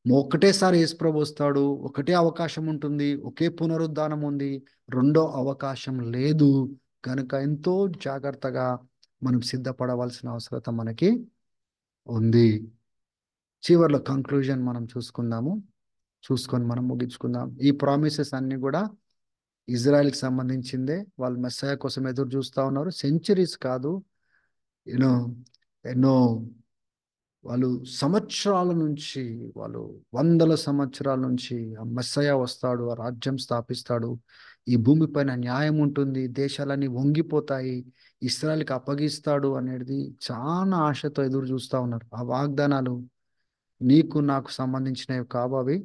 ఒకటేసారి యేసుప్రభు వస్తాడు, ఒకటే అవకాశం ఉంటుంది, ఒకే పునరుద్ధానం ఉంది, రెండో అవకాశం లేదు. కనుక ఎంతో జాగ్రత్తగా మనం సిద్ధపడవలసిన అవసరం మనకి ఉంది. చివర్లో కంక్లూజన్ మనం చూసుకొని మనం ముగించుకుందాం. ఈ ప్రామిసెస్ అన్ని కూడా ఇజ్రాయెల్కి సంబంధించిందే. వాళ్ళు మెస్సయా కోసం ఎదురు చూస్తూ ఉన్నారు. సెంచరీస్ కాదు, యూనో ఎన్నో వాళ్ళు సంవత్సరాల నుంచి, వాళ్ళు వందల సంవత్సరాల నుంచి ఆ మెస్సయా వస్తాడు, ఆ రాజ్యం స్థాపిస్తాడు, ఈ భూమిపైన న్యాయం ఉంటుంది, దేశాలన్నీ వంగిపోతాయి, ఇస్రాయల్కి అప్పగిస్తాడు అనేది చాలా ఆశతో ఎదురు చూస్తూ ఉన్నారు. ఆ వాగ్దానాలు నీకు నాకు సంబంధించినవి కావవి,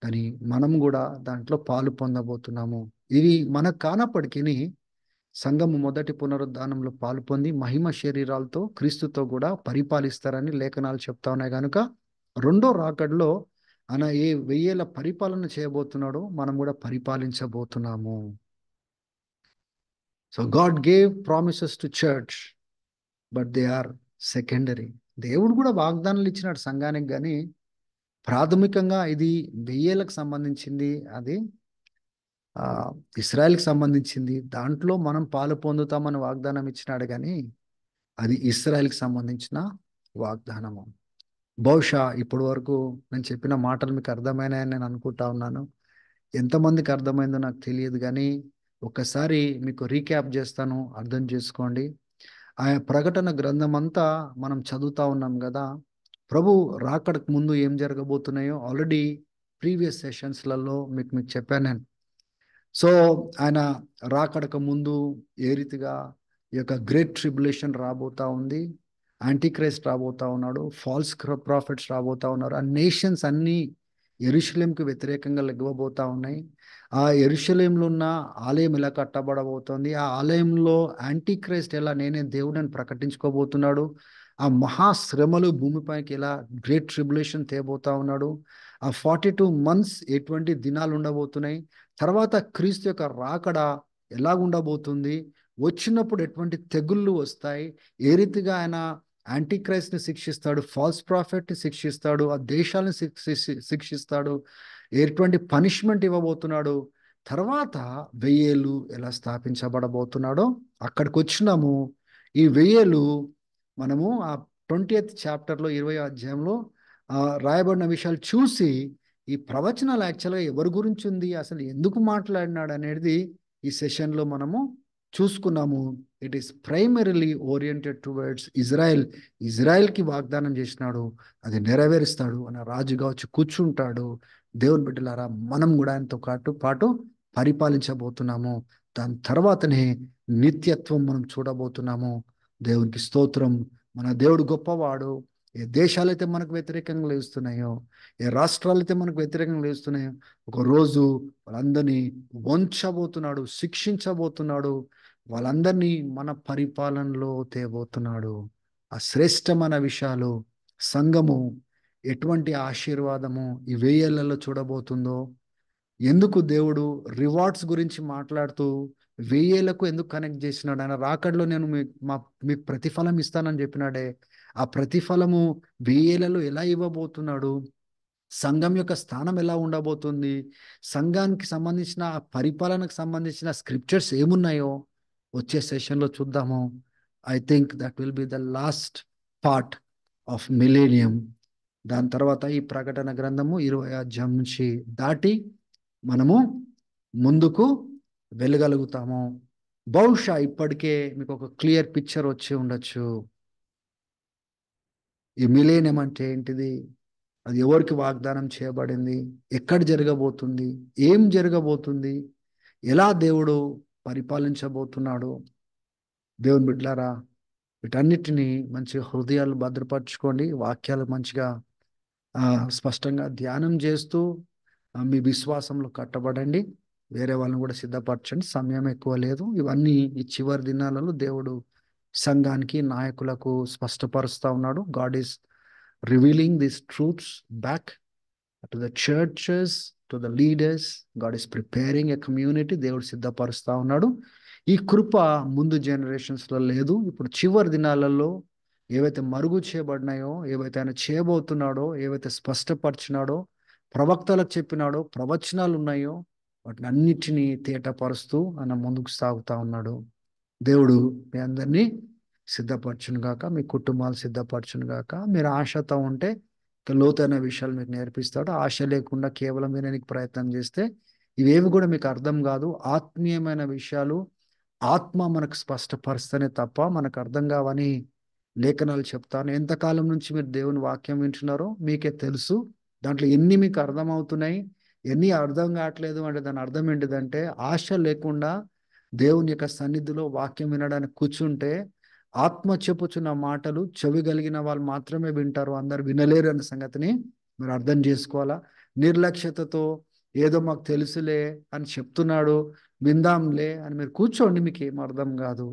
కానీ మనం కూడా దాంట్లో పాలు పొందబోతున్నాము. ఇవి మనకు కానప్పటికీ సంఘము మొదటి పునరుద్ధానంలో పాలు పొంది మహిమ శరీరాలతో క్రీస్తుతో కూడా పరిపాలిస్తారని లేఖనాలు చెప్తా ఉన్నాయి. కనుక రెండో రాకడలో ఆయన ఏ 1000 పరిపాలన చేయబోతున్నాడో మనం కూడా పరిపాలించబోతున్నాము. So God gave promises to church, but they are secondary. దేవుడు కూడా వాగ్దానాలు ఇచ్చినాడు సంఘానికి, కానీ ప్రాథమికంగా ఇది 1000లకు సంబంధించింది. అది ఆ ఇస్రాయల్కి సంబంధించింది. దాంట్లో మనం పాలు పొందుతామని వాగ్దానం ఇచ్చినాడు, కానీ అది ఇస్రాయల్కి సంబంధించిన వాగ్దానము. బహుశా ఇప్పటి వరకు నేను చెప్పిన మాటలు మీకు అర్థమైనాయని నేను అనుకుంటా ఉన్నాను. ఎంతమందికి అర్థమైందో నాకు తెలియదు, కానీ ఒక్కసారి మీకు రీక్యాప్ చేస్తాను, అర్థం చేసుకోండి. ఆ ప్రకటన గ్రంథం అంతా మనం చదువుతా ఉన్నాం కదా. ప్రభు రాకడకు ముందు ఏం జరగబోతున్నాయో ఆల్రెడీ ప్రీవియస్ సెషన్స్లలో మీకు చెప్పాను నేను. సో ఆయన రాకడక ముందు ఏ రీతిగా ఈ యొక్క గ్రేట్ ట్రిబులేషన్ రాబోతా ఉంది, యాంటీక్రైస్ట్ రాబోతా ఉన్నాడు, ఫాల్స్ ప్రాఫిట్స్ రాబోతా ఉన్నారు. ఆ నేషన్స్ అన్నీ యెరూషలేంకి వ్యతిరేకంగా లెగవబోతా ఉన్నాయి. ఆ యెరూషలేంలో ఉన్న ఆలయం ఎలా కట్టబడబోతోంది, ఆ ఆలయంలో యాంటీక్రైస్ట్ ఎలా నేనే దేవుడని ప్రకటించుకోబోతున్నాడు, ఆ మహాశ్రమలు భూమిపైకి ఎలా గ్రేట్ ట్రిబులేషన్ తేబోతా ఉన్నాడు, ఆ 42 months ఎటువంటి దినాలు ఉండబోతున్నాయి, తర్వాత క్రీస్తు యొక్క రాకడ ఎలా ఉండబోతుంది, వచ్చినప్పుడు ఎటువంటి తెగుళ్ళు వస్తాయి, ఏ రీతిగా ఆయన యాంటీక్రైస్ట్ని శిక్షిస్తాడు, ఫాల్స్ ప్రాఫిట్ని శిక్షిస్తాడు, ఆ దేశాలను శిక్షిస్తాడు, ఎటువంటి పనిష్మెంట్ ఇవ్వబోతున్నాడు, తర్వాత 1000 ఎలా స్థాపించబడబోతున్నాడో అక్కడికి వచ్చినాము. ఈ 1000 మనము ఆ 20th చాప్టర్లో 20వ అధ్యాయంలో రాయబడిన విషయాలు చూసి ఈ ప్రవచనాలు యాక్చువల్గా ఎవరి గురించి ఉంది, అసలు ఎందుకు మాట్లాడినాడు అనేది ఈ సెషన్లో మనము చూసుకున్నాము. It is primarily oriented towards Israel. ఇజ్రాయెల్కి వాగ్దానం చేసినాడు, అది నెరవేరుస్తాడు. ఆయన రాజుగా వచ్చి కూర్చుంటాడు. దేవుని బిడ్డలారా, మనం కూడా ఆయనతో పాటు పరిపాలించబోతున్నాము. దాని తర్వాతనే నిత్యత్వం మనం చూడబోతున్నాము. దేవునికి స్తోత్రం. మన దేవుడు గొప్పవాడు. ఏ దేశాలైతే మనకు వ్యతిరేకంగా లేస్తున్నాయో, ఏ రాష్ట్రాలైతే మనకు వ్యతిరేకంగా లేస్తున్నాయో, ఒక రోజు వాళ్ళందరినీ వంచబోతున్నాడు, శిక్షించబోతున్నాడు, వాళ్ళందరినీ మన పరిపాలనలో తేబోతున్నాడు. ఆ శ్రేష్టమైన విషయాలు సంఘము ఎటువంటి ఆశీర్వాదము ఈ 1000లలో చూడబోతుందో, ఎందుకు దేవుడు రివార్డ్స్ గురించి మాట్లాడుతూ 1000లకు ఎందుకు కనెక్ట్ చేసినాడు, ఆయన రాకడలో నేను మీకు ప్రతిఫలం ఇస్తానని చెప్పినాడే, ఆ ప్రతిఫలము 1000లలో ఎలా ఇవ్వబోతున్నాడు, సంఘం యొక్క స్థానం ఎలా ఉండబోతుంది, సంఘానికి సంబంధించిన పరిపాలనకు సంబంధించిన స్క్రిప్చర్స్ ఏమున్నాయో వచ్చే సెషన్లో చూద్దాము. I think that will be the last part of millennium. దాని తర్వాత ఈ ప్రకటన గ్రంథము 20వ అధ్యాయం నుంచి దాటి మనము ముందుకు వెళ్ళగలుగుతాము. బహుశా ఇప్పటికే మీకు ఒక క్లియర్ పిక్చర్ వచ్చి ఉండొచ్చు. ఈ మిలేనియం అంటే ఏంటిది, అది ఎవరికి వాగ్దానం చేయబడింది, ఎక్కడ జరగబోతుంది, ఏం జరగబోతుంది, ఎలా దేవుడు పరిపాలించబోతున్నాడు. దేవుని బిడ్డలారా, వీటన్నిటిని మంచి హృదయాలు భద్రపరచుకోండి. వాక్యాలు మంచిగా స్పష్టంగా ధ్యానం చేస్తూ మీ విశ్వాసంలో కట్టబడండి. వేరే వాళ్ళని కూడా సిద్ధపరచండి. సమయం ఎక్కువ లేదు. ఇవన్నీ ఈ చివరి దినాలలో దేవుడు సంఘానికి, నాయకులకు స్పష్టపరుస్తూ ఉన్నాడు. God is revealing these truths back to the churches, to the leaders. God is preparing a community. దేవుడు సిద్ధపరుస్తూ ఉన్నాడు. ఈ కృప ముందు జనరేషన్స్లో లేదు. ఇప్పుడు చివరి దినాలలో ఏవైతే మరుగు చేయబడినాయో, ఏవైతే ఆయన చేయబోతున్నాడో, ఏవైతే స్పష్టపరిచినాడో, ప్రవక్తలకు చెప్పినాడో, ప్రవచనాలు ఉన్నాయో, వాటిని అన్నిటినీ తేటపరుస్తూ ఆయన ముందుకు సాగుతూ ఉన్నాడు. దేవుడు మీ అందరినీ సిద్ధపరచును గాక, మీ కుటుంబాలు సిద్ధపరచును గాక. మీరు ఆశతో ఉంటే లోతైన విషయాలు మీకు నేర్పిస్తాడు. ఆశ లేకుండా కేవలం వినడానికి ప్రయత్నం చేస్తే ఇవేవి కూడా మీకు అర్థం కాదు. ఆత్మీయమైన విషయాలు ఆత్మ మనకు స్పష్టపరుస్తేనే తప్ప మనకు అర్థం కావని లేఖనాలు చెప్తాను. ఎంతకాలం నుంచి మీరు దేవుని వాక్యం వింటున్నారో మీకే తెలుసు. దాంట్లో ఎన్ని మీకు అర్థమవుతున్నాయి, ఎన్ని అర్థం కావట్లేదు అంటే దాని అర్థం ఏంటిదంటే, ఆశ లేకుండా దేవుని యొక్క సన్నిధిలో వాక్యం వినడానికి కూర్చుంటే ఆత్మ చెప్పుచున్న మాటలు చెవి కలిగిన వాళ్ళు మాత్రమే వింటారు, అందరు వినలేరు అన్న సంగతిని మీరు అర్థం చేసుకోవాలా. నిర్లక్ష్యతతో ఏదో మాకు తెలుసులే అని చెప్తున్నాడు, విందాంలే అని మీరు కూర్చోండి, మీకు ఏం అర్థం కాదు.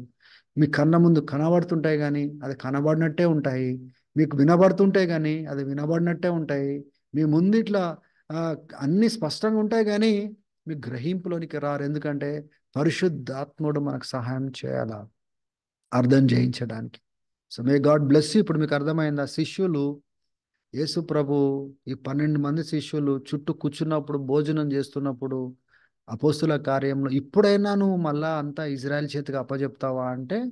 మీ కన్న ముందు కనబడుతుంటాయి కానీ అది కనబడినట్టే ఉంటాయి, మీకు వినబడుతుంటాయి కానీ అది వినబడినట్టే ఉంటాయి. మీ ముందు ఇట్లా ఆ, అన్ని స్పష్టంగా ఉంటాయి కానీ మీ గ్రహింపులోనికి రారు. ఎందుకంటే పరిశుద్ధాత్ముడు మనకు సహాయం చేయాలా అర్థం చేయించడానికి. So may God bless you. ఇప్పుడు మీకు అర్థమైంది. ఆ శిష్యులు యేసు ప్రభు ఈ 12 మంది శిష్యులు చుట్టూ కూర్చున్నప్పుడు భోజనం చేస్తున్నప్పుడు అపోస్తుల కార్యంలో ఇప్పుడైనా నువ్వు మళ్ళా అంతా ఇజ్రాయెల్ చేతికి అప్పచెప్తావా అంటే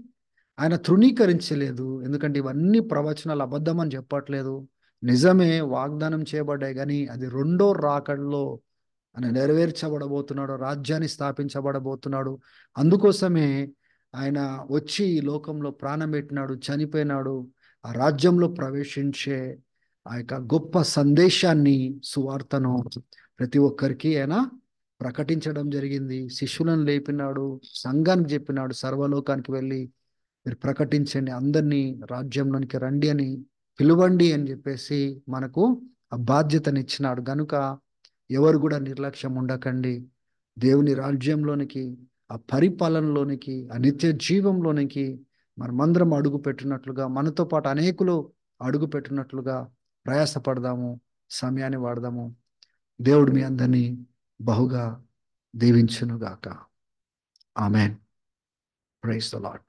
ఆయన తృణీకరించలేదు. ఎందుకంటే ఇవన్నీ ప్రవచనాలు అబద్ధం అని చెప్పట్లేదు. నిజమే, వాగ్దానం చేయబడ్డాయి కానీ అది రెండో రాకడలో ఆయన నెరవేర్చబడబోతున్నాడు, రాజ్యాన్ని స్థాపించబడబోతున్నాడు. అందుకోసమే ఆయన వచ్చి ఈ లోకంలో ప్రాణం పెట్టినాడు, చనిపోయినాడు. ఆ రాజ్యంలో ప్రవేశించే ఆ యొక్క గొప్ప సందేశాన్ని, సువార్తను ప్రతి ఒక్కరికి ఆయన ప్రకటించడం జరిగింది. శిష్యులను లేపినాడు, సంఘానికి చెప్పినాడు, సర్వలోకానికి వెళ్ళి మీరు ప్రకటించండి, అందరినీ రాజ్యంలోనికి రండి అని పిలువండి అని చెప్పేసి మనకు ఆ బాధ్యతనిచ్చినాడు. గనుక ఎవరు కూడా నిర్లక్ష్యం ఉండకండి. దేవుని రాజ్యంలోనికి, ఆ పరిపాలనలోనికి, ఆ నిత్య జీవంలోనికి మనమందరం అడుగు పెట్టినట్లుగా, మనతో పాటు అనేకులు అడుగు పెట్టినట్లుగా ప్రయాసపడదాము, సమయాన్ని వాడదాము. దేవుడు మీ అందరినీ బహుగా దీవించునుగాక. ఆమెన్. Praise the lord.